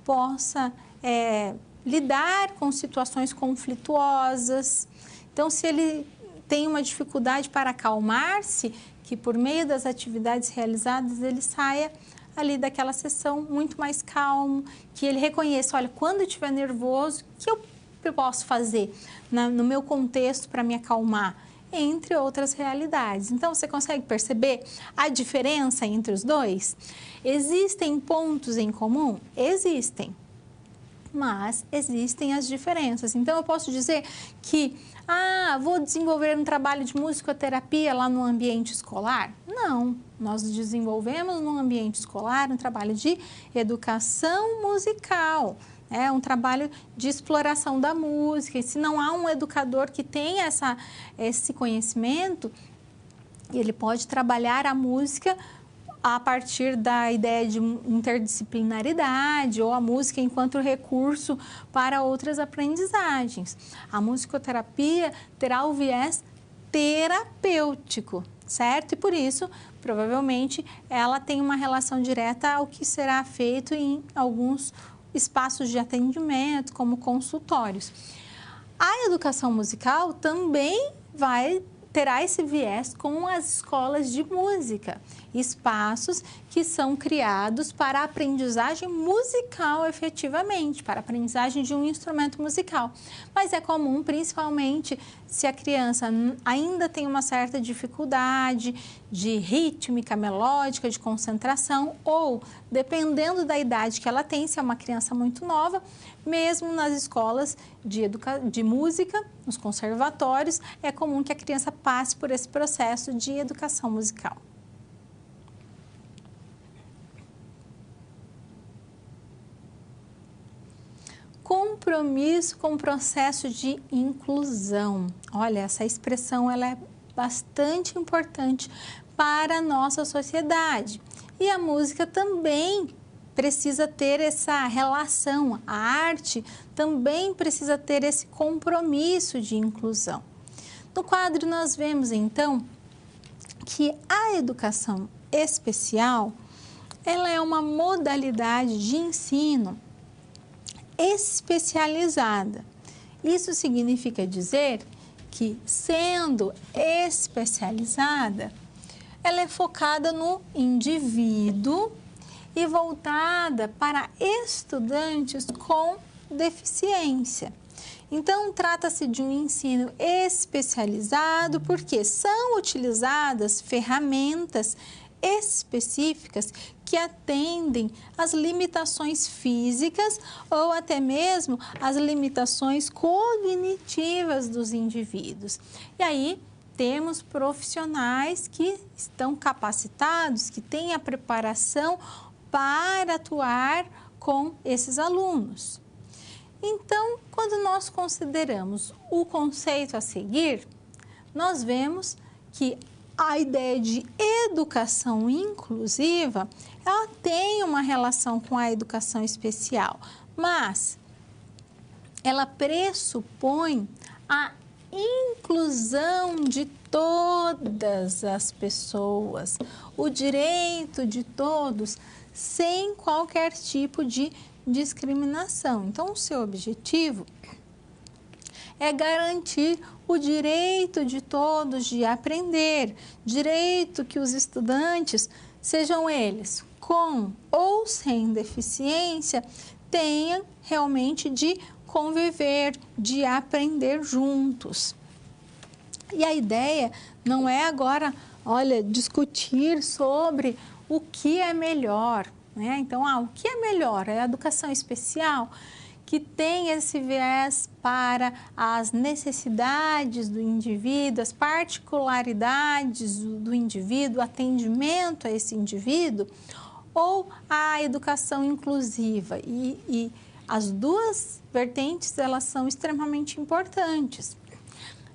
possa lidar com situações conflituosas. Então, se ele tem uma dificuldade para acalmar-se, que por meio das atividades realizadas ele saia ali daquela sessão muito mais calmo, que ele reconheça, olha, quando eu estiver nervoso, o que eu posso fazer no meu contexto para me acalmar? Entre outras realidades. Então, você consegue perceber a diferença entre os dois? Existem pontos em comum? Existem, mas existem as diferenças. Então, eu posso dizer que, vou desenvolver um trabalho de musicoterapia lá no ambiente escolar? Não, nós desenvolvemos no ambiente escolar um trabalho de educação musical. É um trabalho de exploração da música, e se não há um educador que tenha esse conhecimento, ele pode trabalhar a música a partir da ideia de interdisciplinaridade ou a música enquanto recurso para outras aprendizagens. A musicoterapia terá o viés terapêutico, certo? E por isso, provavelmente, ela tem uma relação direta ao que será feito em alguns espaços de atendimento, como consultórios. A educação musical também terá esse viés com as escolas de música, espaços que são criados para a aprendizagem musical efetivamente, para a aprendizagem de um instrumento musical. Mas é comum, principalmente, se a criança ainda tem uma certa dificuldade de rítmica, melódica, de concentração, ou, dependendo da idade que ela tem, se é uma criança muito nova, mesmo nas escolas de música, nos conservatórios, é comum que a criança passe por esse processo de educação musical. Compromisso com o processo de inclusão. Olha, essa expressão ela é bastante importante para a nossa sociedade. E a música também precisa ter essa relação, a arte também precisa ter esse compromisso de inclusão. No quadro nós vemos então que a educação especial, ela é uma modalidade de ensino especializada. Isso significa dizer que, sendo especializada, ela é focada no indivíduo e voltada para estudantes com deficiência. Então, trata-se de um ensino especializado porque são utilizadas ferramentas específicas que atendem às limitações físicas ou até mesmo às limitações cognitivas dos indivíduos. E aí, temos profissionais que estão capacitados, que têm a preparação para atuar com esses alunos. Então, quando nós consideramos o conceito a seguir, nós vemos que a ideia de educação inclusiva, ela tem uma relação com a educação especial, mas ela pressupõe a inclusão de todas as pessoas, o direito de todos, sem qualquer tipo de discriminação. Então, o seu objetivo é garantir o direito de todos de aprender, direito que os estudantes, sejam eles com ou sem deficiência, tenham realmente de conviver, de aprender juntos. E a ideia não é agora, olha, discutir sobre o que é melhor, né? Então, o que é melhor? É a educação especial, que tem esse viés para as necessidades do indivíduo, as particularidades do indivíduo, atendimento a esse indivíduo, ou a educação inclusiva. E as duas vertentes, elas são extremamente importantes.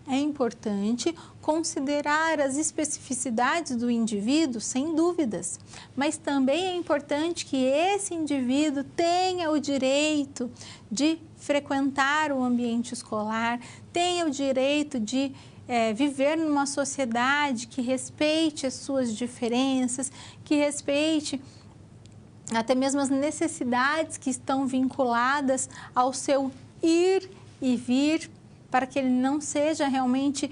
É importante considerar as especificidades do indivíduo, sem dúvidas, mas também é importante que esse indivíduo tenha o direito de frequentar o ambiente escolar, tenha o direito de viver numa sociedade que respeite as suas diferenças, que respeite até mesmo as necessidades que estão vinculadas ao seu ir e vir, para que ele não seja realmente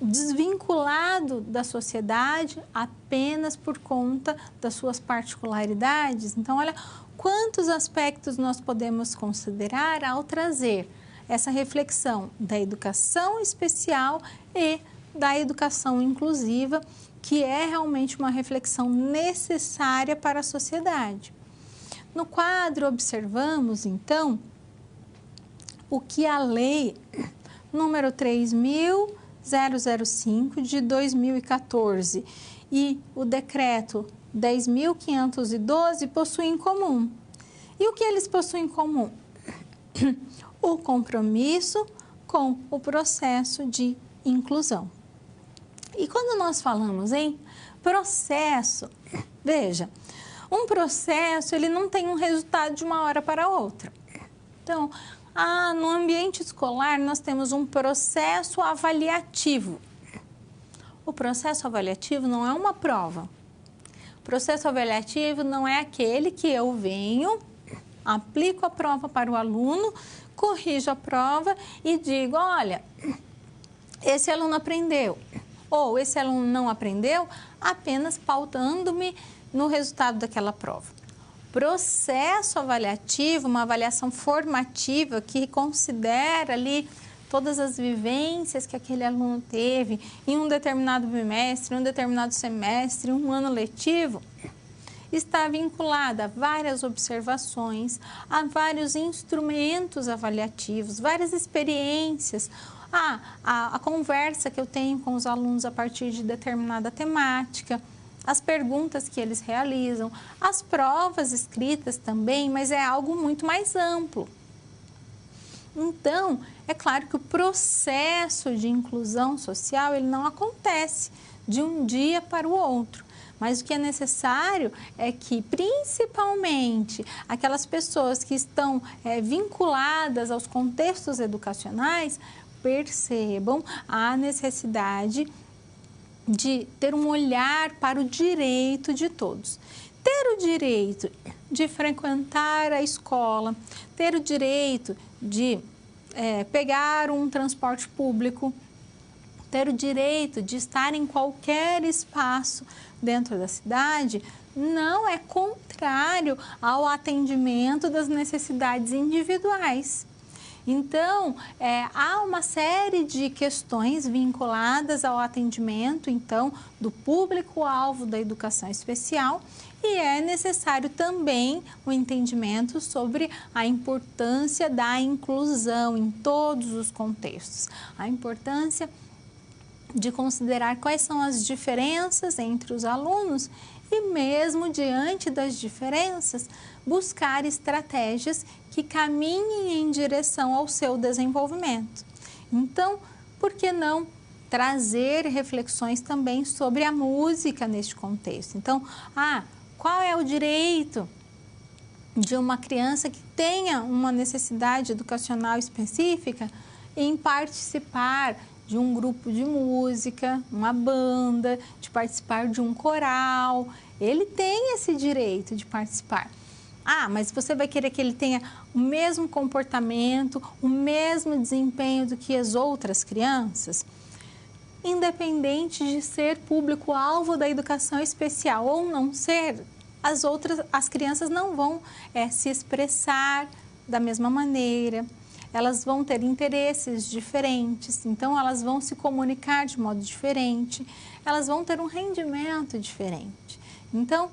desvinculado da sociedade apenas por conta das suas particularidades. Então, olha quantos aspectos nós podemos considerar ao trazer essa reflexão da educação especial e da educação inclusiva, que é realmente uma reflexão necessária para a sociedade. No quadro, observamos, então, o que a lei número 3.005 de 2014 e o decreto 10.512 possuem em comum. E o que eles possuem em comum? O compromisso com o processo de inclusão. E quando nós falamos em processo, veja, um processo ele não tem um resultado de uma hora para outra. Então, no ambiente escolar nós temos um processo avaliativo. O processo avaliativo não é uma prova. O processo avaliativo não é aquele que eu venho, aplico a prova para o aluno, corrijo a prova e digo, olha, esse aluno aprendeu. Ou esse aluno não aprendeu, apenas pautando-me no resultado daquela prova. Processo avaliativo, uma avaliação formativa que considera ali todas as vivências que aquele aluno teve em um determinado bimestre, um determinado semestre, um ano letivo, está vinculada a várias observações, a vários instrumentos avaliativos, várias experiências, a conversa que eu tenho com os alunos a partir de determinada temática, as perguntas que eles realizam, as provas escritas também, mas é algo muito mais amplo. Então, é claro que o processo de inclusão social ele não acontece de um dia para o outro. Mas o que é necessário é que, principalmente, aquelas pessoas que estão vinculadas aos contextos educacionais percebam a necessidade de ter um olhar para o direito de todos. Ter o direito de frequentar a escola, ter o direito de pegar um transporte público, ter o direito de estar em qualquer espaço dentro da cidade, não é contrário ao atendimento das necessidades individuais. Então, há uma série de questões vinculadas ao atendimento, então, do público-alvo da educação especial e é necessário também o entendimento sobre a importância da inclusão em todos os contextos, a importância de considerar quais são as diferenças entre os alunos e mesmo diante das diferenças, buscar estratégias que caminhem em direção ao seu desenvolvimento. Então, por que não trazer reflexões também sobre a música neste contexto? Então, qual é o direito de uma criança que tenha uma necessidade educacional específica em participar de um grupo de música, uma banda, de participar de um coral? Ele tem esse direito de participar. Mas você vai querer que ele tenha o mesmo comportamento, o mesmo desempenho do que as outras crianças? Independente de ser público-alvo da educação especial ou não ser, as crianças não vão se expressar da mesma maneira, elas vão ter interesses diferentes, então elas vão se comunicar de modo diferente, elas vão ter um rendimento diferente. Então,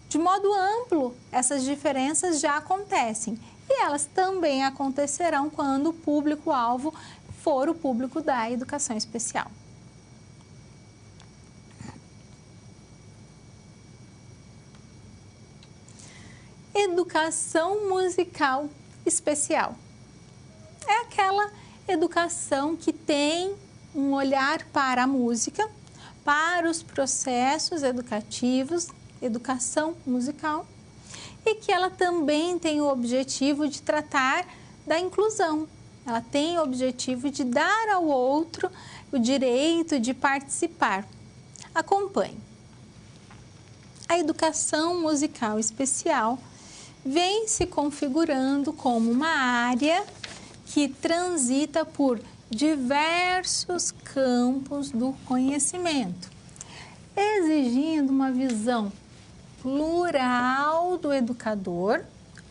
de modo amplo, essas diferenças já acontecem e elas também acontecerão quando o público-alvo for o público da educação especial. Educação musical especial é aquela educação que tem um olhar para a música, para os processos educativos, educação musical, e que ela também tem o objetivo de tratar da inclusão. Ela tem o objetivo de dar ao outro o direito de participar. Acompanhe. A educação musical especial vem se configurando como uma área que transita por diversos campos do conhecimento, exigindo uma visão plural do educador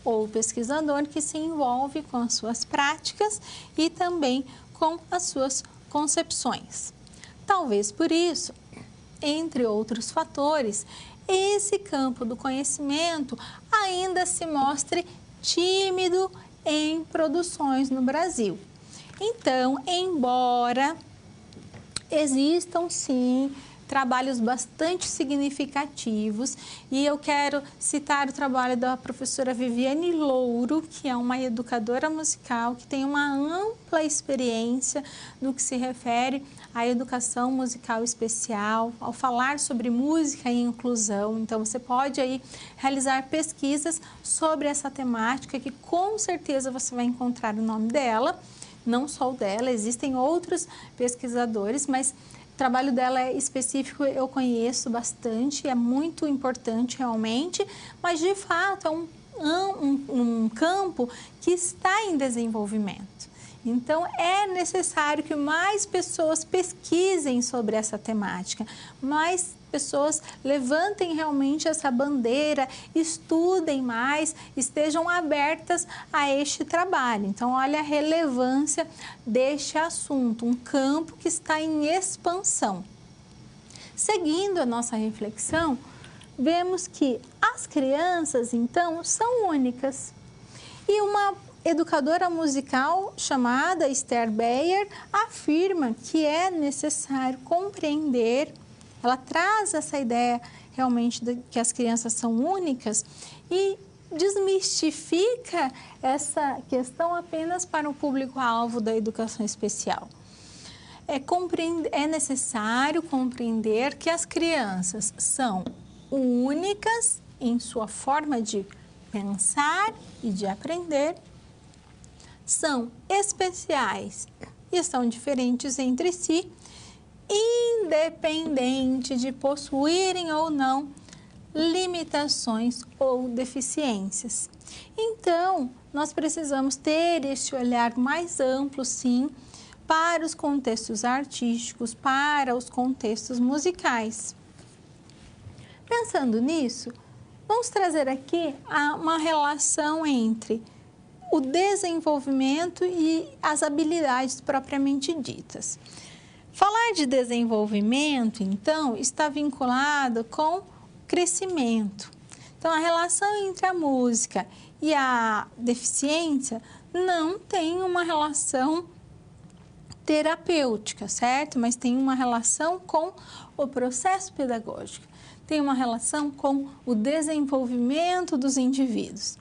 ou pesquisador que se envolve com as suas práticas e também com as suas concepções. Talvez por isso, entre outros fatores, esse campo do conhecimento ainda se mostre tímido em produções no Brasil. Então, embora existam sim trabalhos bastante significativos, e eu quero citar o trabalho da professora Viviane Louro, que é uma educadora musical que tem uma ampla experiência no que se refere à educação musical especial, ao falar sobre música e inclusão. Então, você pode aí realizar pesquisas sobre essa temática, que com certeza você vai encontrar o nome dela, não só o dela, existem outros pesquisadores, mas o trabalho dela é específico, eu conheço bastante, é muito importante realmente, mas de fato é um campo que está em desenvolvimento. Então, é necessário que mais pessoas pesquisem sobre essa temática, mais pessoas levantem realmente essa bandeira, estudem mais, estejam abertas a este trabalho. Então, olha a relevância deste assunto, um campo que está em expansão. Seguindo a nossa reflexão, vemos que as crianças, então, são únicas. E uma educadora musical chamada Esther Beyer afirma que é necessário compreender, ela traz essa ideia realmente de que as crianças são únicas e desmistifica essa questão apenas para o público-alvo da educação especial. É necessário compreender que as crianças são únicas em sua forma de pensar e de aprender, são especiais e são diferentes entre si, independente de possuírem ou não limitações ou deficiências. Então, nós precisamos ter este olhar mais amplo, sim, para os contextos artísticos, para os contextos musicais. Pensando nisso, vamos trazer aqui uma relação entre o desenvolvimento e as habilidades propriamente ditas. Falar de desenvolvimento, então, está vinculado com crescimento. Então, a relação entre a música e a deficiência não tem uma relação terapêutica, certo? Mas tem uma relação com o processo pedagógico, tem uma relação com o desenvolvimento dos indivíduos.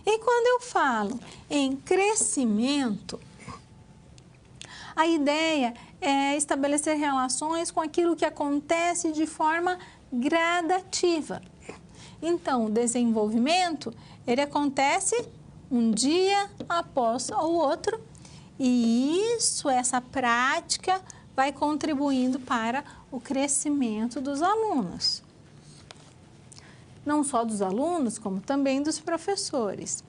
E quando eu falo em crescimento, a ideia é estabelecer relações com aquilo que acontece de forma gradativa. Então, o desenvolvimento, ele acontece um dia após o outro, e essa prática vai contribuindo para o crescimento dos alunos. Não só dos alunos, como também dos professores.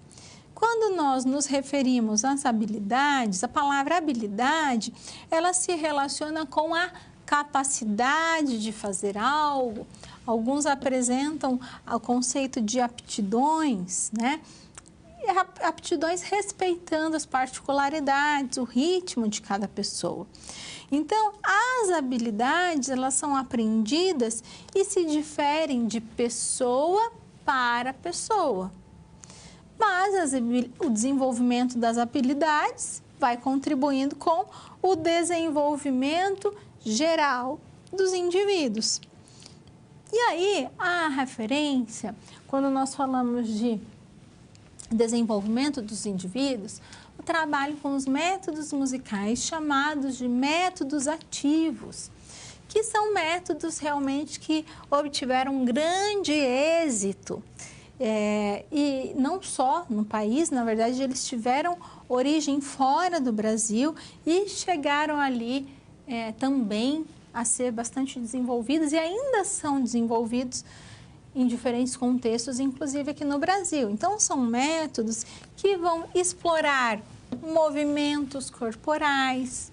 Quando nós nos referimos às habilidades, a palavra habilidade, ela se relaciona com a capacidade de fazer algo. Alguns apresentam o conceito de aptidões, né? E aptidões respeitando as particularidades, o ritmo de cada pessoa. Então, as habilidades, elas são aprendidas e se diferem de pessoa para pessoa. Mas o desenvolvimento das habilidades vai contribuindo com o desenvolvimento geral dos indivíduos. E aí, a referência, quando nós falamos de desenvolvimento dos indivíduos, o trabalho com os métodos musicais chamados de métodos ativos, que são métodos realmente que obtiveram um grande êxito. E não só no país, na verdade, eles tiveram origem fora do Brasil e chegaram ali também a ser bastante desenvolvidos e ainda são desenvolvidos em diferentes contextos, inclusive aqui no Brasil. Então, são métodos que vão explorar movimentos corporais.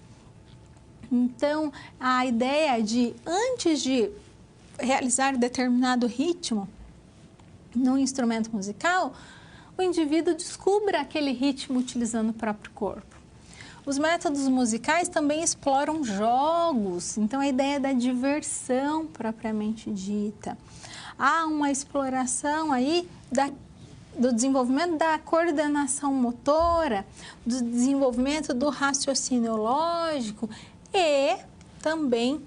Então, a ideia de, antes de realizar determinado ritmo num instrumento musical, o indivíduo descubra aquele ritmo utilizando o próprio corpo. Os métodos musicais também exploram jogos, então a ideia da diversão propriamente dita. Há uma exploração aí do desenvolvimento da coordenação motora, do desenvolvimento do raciocínio lógico e também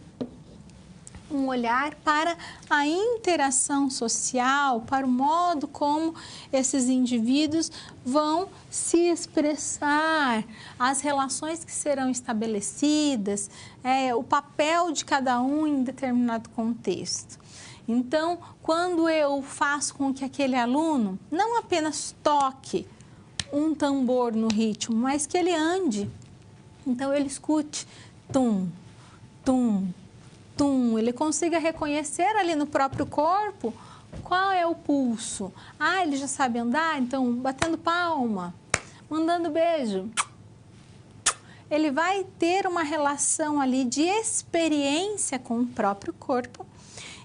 um olhar para a interação social, para o modo como esses indivíduos vão se expressar, as relações que serão estabelecidas, o papel de cada um em determinado contexto. Então, quando eu faço com que aquele aluno não apenas toque um tambor no ritmo, mas que ele ande, então ele escute tum, tum, tum, ele consiga reconhecer ali no próprio corpo qual é o pulso. Ah, ele já sabe andar, então batendo palma, mandando beijo. Ele vai ter uma relação ali de experiência com o próprio corpo.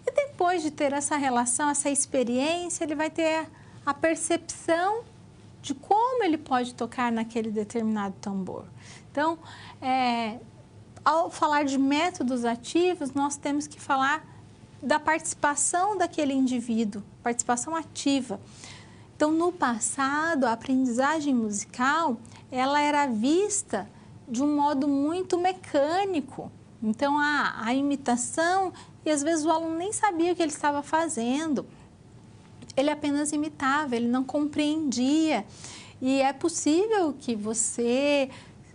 E depois de ter essa relação, essa experiência, ele vai ter a percepção de como ele pode tocar naquele determinado tambor. Então, ao falar de métodos ativos, nós temos que falar da participação daquele indivíduo, participação ativa. Então, no passado, a aprendizagem musical, ela era vista de um modo muito mecânico. Então, a imitação, e às vezes o aluno nem sabia o que ele estava fazendo. Ele apenas imitava, ele não compreendia. E é possível que você,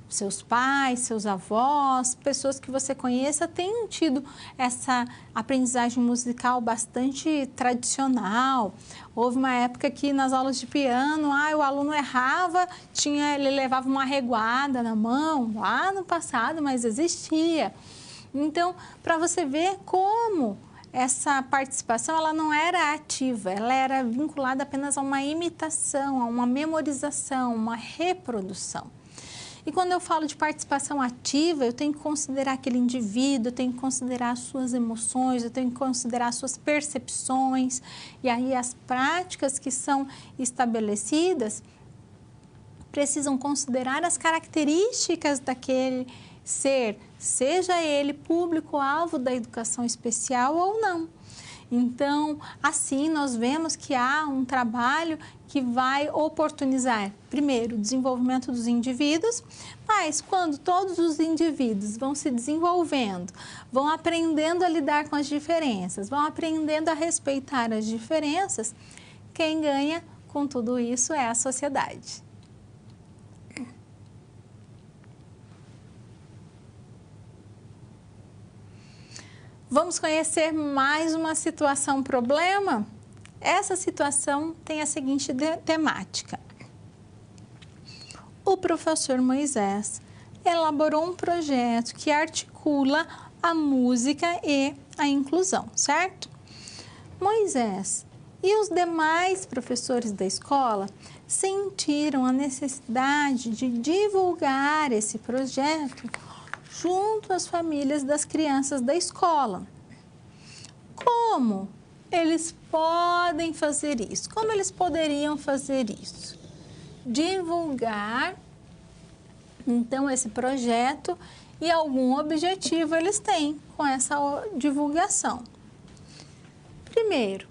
seus pais, seus avós, pessoas que você conheça, tenham tido essa aprendizagem musical bastante tradicional. Houve uma época que nas aulas de piano, o aluno errava, ele levava uma reguada na mão, lá no passado, mas existia. Então, para você ver como essa participação ela não era ativa, ela era vinculada apenas a uma imitação, a uma memorização, uma reprodução. E quando eu falo de participação ativa, eu tenho que considerar aquele indivíduo, eu tenho que considerar as suas emoções, eu tenho que considerar as suas percepções, e aí as práticas que são estabelecidas precisam considerar as características daquele ser, seja ele público-alvo da educação especial ou não. Então, assim, nós vemos que há um trabalho que vai oportunizar, primeiro, o desenvolvimento dos indivíduos, mas quando todos os indivíduos vão se desenvolvendo, vão aprendendo a lidar com as diferenças, vão aprendendo a respeitar as diferenças, quem ganha com tudo isso é a sociedade. Vamos conhecer mais uma situação-problema? Essa situação tem a seguinte temática. O professor Moisés elaborou um projeto que articula a música e a inclusão, certo? Moisés e os demais professores da escola sentiram a necessidade de divulgar esse projeto junto às famílias das crianças da escola. Como eles podem fazer isso? Como eles poderiam fazer isso? Divulgar, então, esse projeto e algum objetivo eles têm com essa divulgação. Primeiro,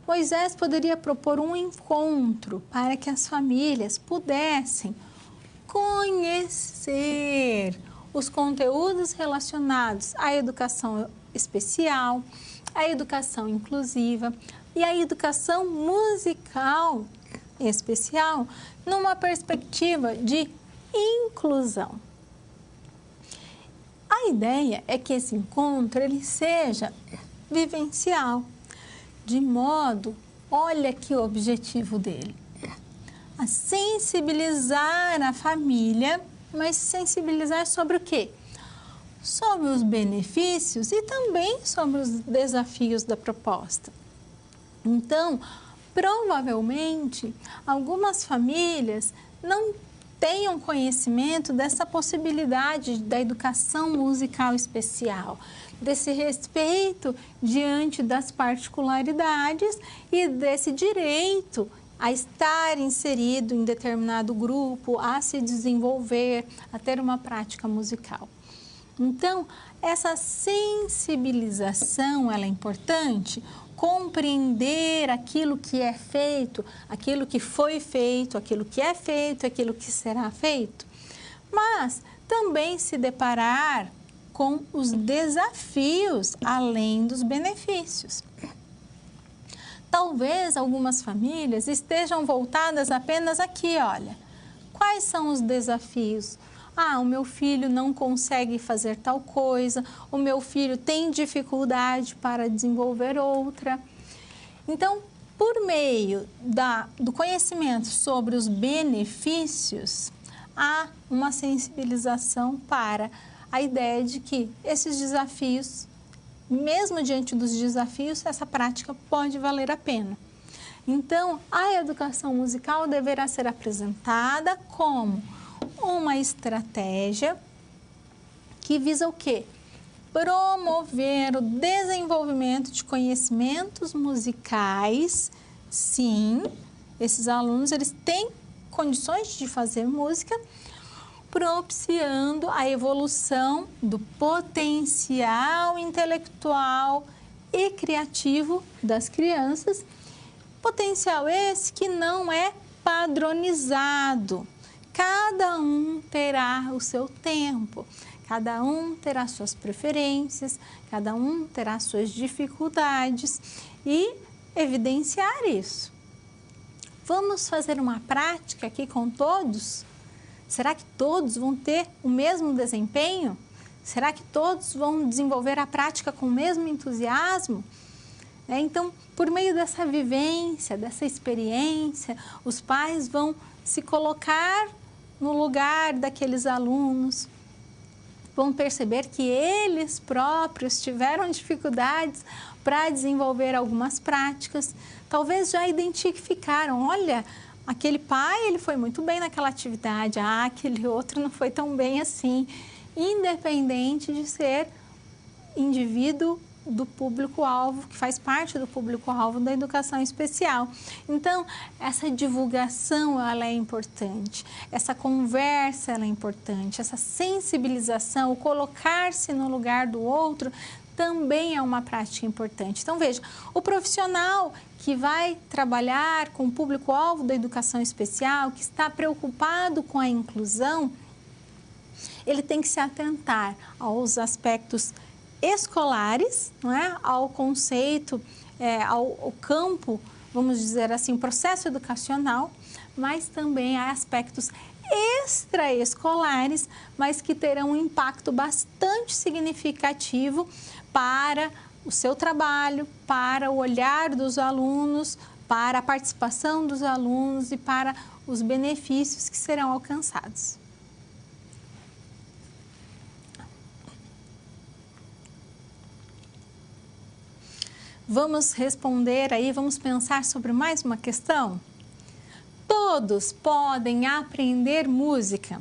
Moisés poderia propor um encontro para que as famílias pudessem conhecer os conteúdos relacionados à educação especial, à educação inclusiva e à educação musical especial numa perspectiva de inclusão. A ideia é que esse encontro ele seja vivencial, de modo, olha aqui o objetivo dele, a sensibilizar a família, mas sensibilizar sobre o quê? Sobre os benefícios e também sobre os desafios da proposta. Então, provavelmente, algumas famílias não tenham conhecimento dessa possibilidade da educação musical especial, desse respeito diante das particularidades e desse direito a estar inserido em determinado grupo, a se desenvolver, a ter uma prática musical. Então, essa sensibilização ela é importante, compreender aquilo que é feito, aquilo que foi feito, aquilo que é feito, aquilo que será feito, mas também se deparar com os desafios além dos benefícios. Talvez algumas famílias estejam voltadas apenas aqui, olha, quais são os desafios? Ah, o meu filho não consegue fazer tal coisa, o meu filho tem dificuldade para desenvolver outra. Então, por meio do conhecimento sobre os benefícios, há uma sensibilização para a ideia de que esses desafios, mesmo diante dos desafios, essa prática pode valer a pena. Então, a educação musical deverá ser apresentada como uma estratégia que visa o quê? Promover o desenvolvimento de conhecimentos musicais. Sim, esses alunos eles têm condições de fazer música, propiciando a evolução do potencial intelectual e criativo das crianças, potencial esse que não é padronizado. Cada um terá o seu tempo, cada um terá suas preferências, cada um terá suas dificuldades e evidenciar isso. Vamos fazer uma prática aqui com todos? Será que todos vão ter o mesmo desempenho? Será que todos vão desenvolver a prática com o mesmo entusiasmo? Então, por meio dessa vivência, dessa experiência, os pais vão se colocar no lugar daqueles alunos, vão perceber que eles próprios tiveram dificuldades para desenvolver algumas práticas, talvez já identificaram, olha, aquele pai ele foi muito bem naquela atividade, aquele outro não foi tão bem assim, independente de ser indivíduo do público-alvo, que faz parte do público-alvo da educação especial. Então, essa divulgação ela é importante, essa conversa ela é importante, essa sensibilização, o colocar-se no lugar do outro também é uma prática importante. Então, veja, o profissional que vai trabalhar com o público-alvo da educação especial, que está preocupado com a inclusão, ele tem que se atentar aos aspectos escolares, não é? Ao conceito, ao campo, vamos dizer assim, processo educacional, mas também a aspectos extraescolares, mas que terão um impacto bastante significativo para o seu trabalho, para o olhar dos alunos, para a participação dos alunos e para os benefícios que serão alcançados. Vamos responder aí, vamos pensar sobre mais uma questão? Todos podem aprender música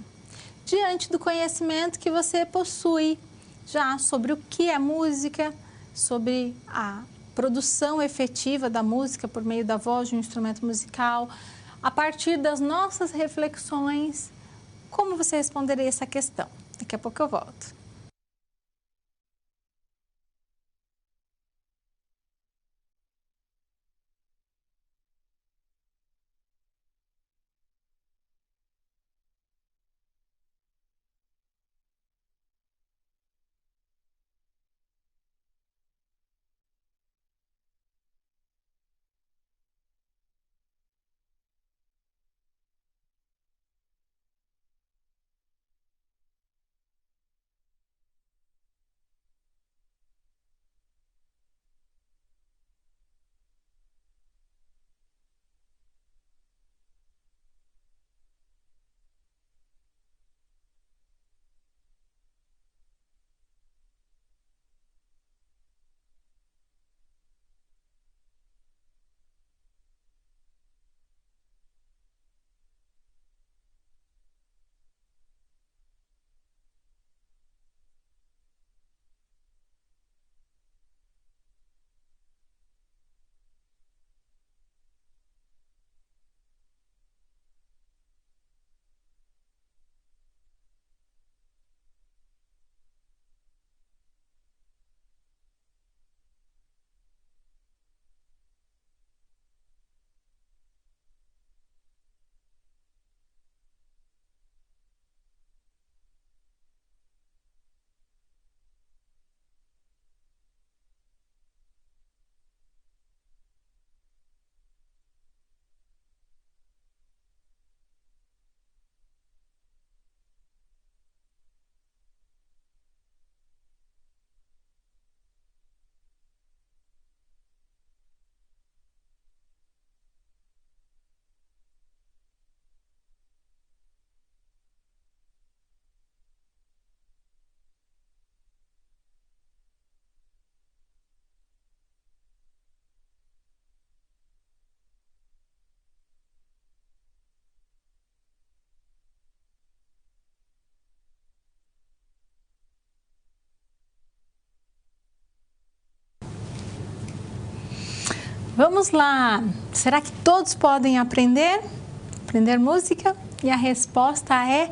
diante do conhecimento que você possui já sobre o que é música, sobre a produção efetiva da música por meio da voz de um instrumento musical. A partir das nossas reflexões, como você responderia essa questão? Daqui a pouco eu volto. Vamos lá! Será que todos podem aprender música? E a resposta é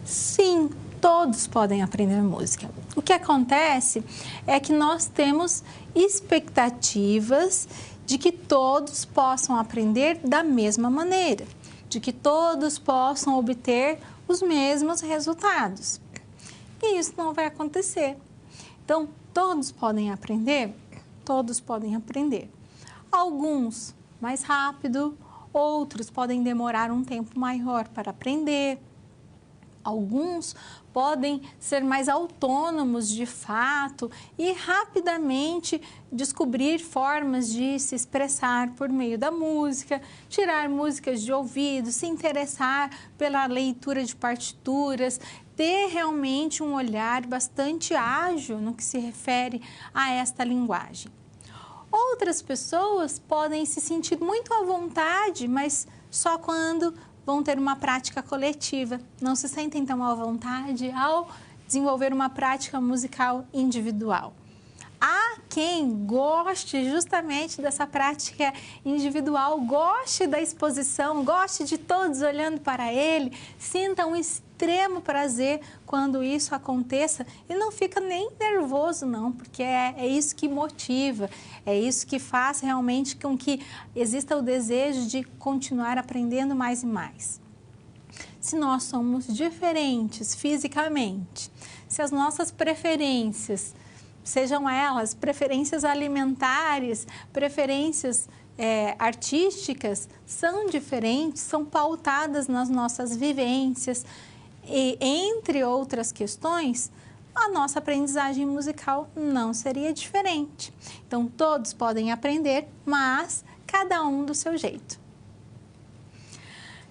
sim, todos podem aprender música. O que acontece é que nós temos expectativas de que todos possam aprender da mesma maneira, de que todos possam obter os mesmos resultados. E isso não vai acontecer. Então, todos podem aprender? Todos podem aprender. Alguns mais rápido, outros podem demorar um tempo maior para aprender. Alguns podem ser mais autônomos de fato e rapidamente descobrir formas de se expressar por meio da música, tirar músicas de ouvido, se interessar pela leitura de partituras, ter realmente um olhar bastante ágil no que se refere a esta linguagem. Outras pessoas podem se sentir muito à vontade, mas só quando vão ter uma prática coletiva. Não se sentem tão à vontade ao desenvolver uma prática musical individual. Há quem goste justamente dessa prática individual, goste da exposição, goste de todos olhando para ele, sinta um extremo prazer quando isso aconteça e não fica nem nervoso não, porque é isso que motiva, é isso que faz realmente com que exista o desejo de continuar aprendendo mais e mais. Se nós somos diferentes fisicamente, se as nossas preferências, sejam elas preferências alimentares, preferências artísticas, são diferentes, são pautadas nas nossas vivências e entre outras questões, a nossa aprendizagem musical não seria diferente. Então, todos podem aprender, mas cada um do seu jeito.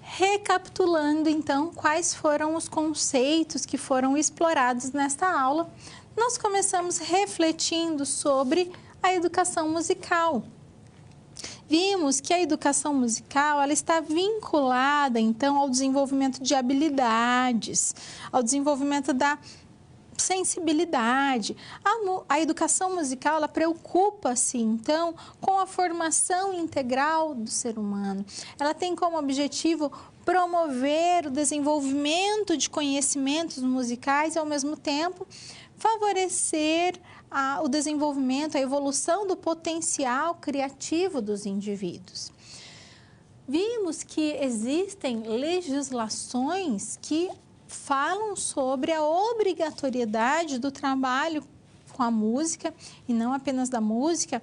Recapitulando, então, quais foram os conceitos que foram explorados nesta aula, nós começamos refletindo sobre a educação musical. Vimos que a educação musical ela está vinculada, então, ao desenvolvimento de habilidades, ao desenvolvimento da sensibilidade. A educação musical, ela preocupa-se, então, com a formação integral do ser humano. Ela tem como objetivo promover o desenvolvimento de conhecimentos musicais e, ao mesmo tempo, favorecer o desenvolvimento, a evolução do potencial criativo dos indivíduos. Vimos que existem legislações que falam sobre a obrigatoriedade do trabalho com a música, e não apenas da música,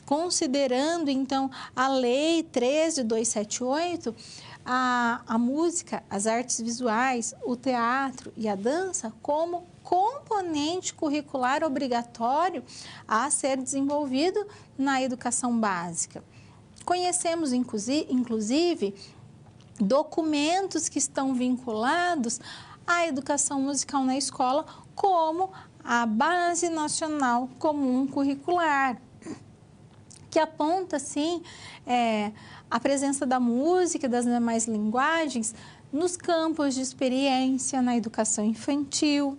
considerando, então, a Lei 13.278, a música, as artes visuais, o teatro e a dança como componente curricular obrigatório a ser desenvolvido na educação básica. Conhecemos, inclusive, documentos que estão vinculados à educação musical na escola, como a Base Nacional Comum Curricular, que aponta, sim, a presença da música e das demais linguagens nos campos de experiência, na educação infantil,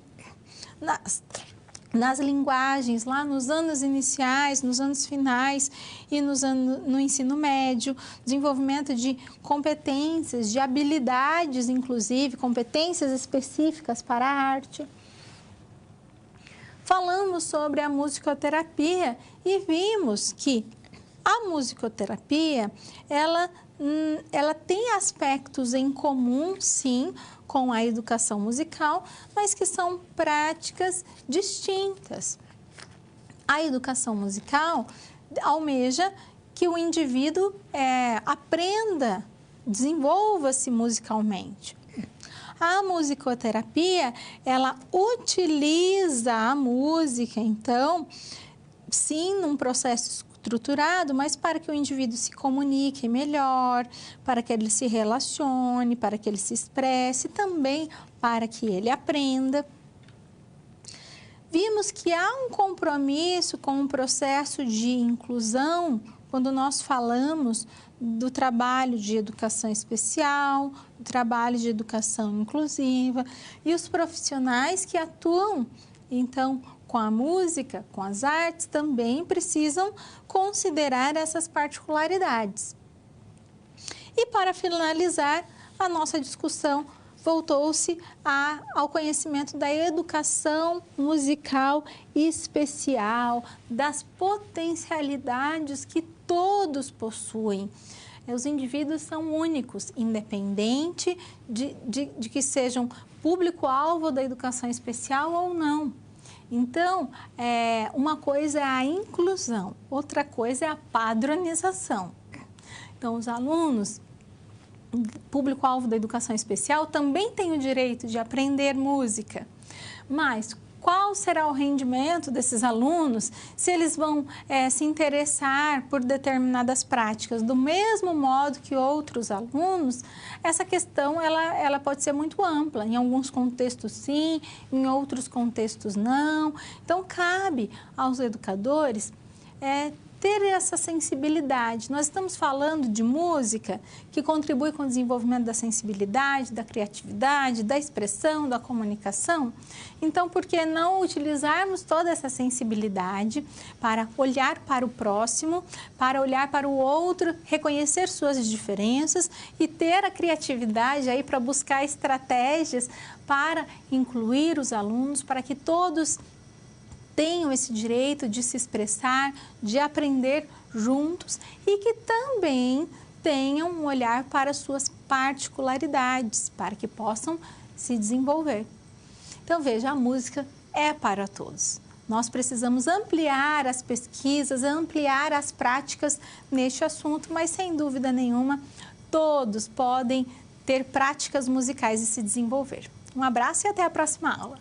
nas linguagens, lá nos anos iniciais, nos anos finais e no ensino médio, desenvolvimento de competências, de habilidades, inclusive, competências específicas para a arte. Falamos sobre a musicoterapia e vimos que a musicoterapia, ela tem aspectos em comum, sim, com a educação musical, mas que são práticas distintas. A educação musical almeja que o indivíduo aprenda, desenvolva-se musicalmente. A musicoterapia, ela utiliza a música, então, sim, num processo estruturado, mas para que o indivíduo se comunique melhor, para que ele se relacione, para que ele se expresse, também para que ele aprenda. Vimos que há um compromisso com o processo de inclusão quando nós falamos do trabalho de educação especial, do trabalho de educação inclusiva e os profissionais que atuam, então, com a música, com as artes, também precisam considerar essas particularidades. E para finalizar, a nossa discussão voltou-se ao conhecimento da educação musical especial, das potencialidades que todos possuem. Os indivíduos são únicos, independente de que sejam público-alvo da educação especial ou não. Então, uma coisa é a inclusão, outra coisa é a padronização. Então, os alunos, público-alvo da educação especial, também têm o direito de aprender música, mas qual será o rendimento desses alunos se eles vão se interessar por determinadas práticas do mesmo modo que outros alunos? Essa questão ela pode ser muito ampla, em alguns contextos sim, em outros contextos não. Então, cabe aos educadores ter essa sensibilidade. Nós estamos falando de música que contribui com o desenvolvimento da sensibilidade, da criatividade, da expressão, da comunicação. Então, por que não utilizarmos toda essa sensibilidade para olhar para o próximo, para olhar para o outro, reconhecer suas diferenças e ter a criatividade aí para buscar estratégias para incluir os alunos, para que todos tenham esse direito de se expressar, de aprender juntos e que também tenham um olhar para suas particularidades, para que possam se desenvolver. Então, veja, a música é para todos. Nós precisamos ampliar as pesquisas, ampliar as práticas neste assunto, mas sem dúvida nenhuma, todos podem ter práticas musicais e se desenvolver. Um abraço e até a próxima aula.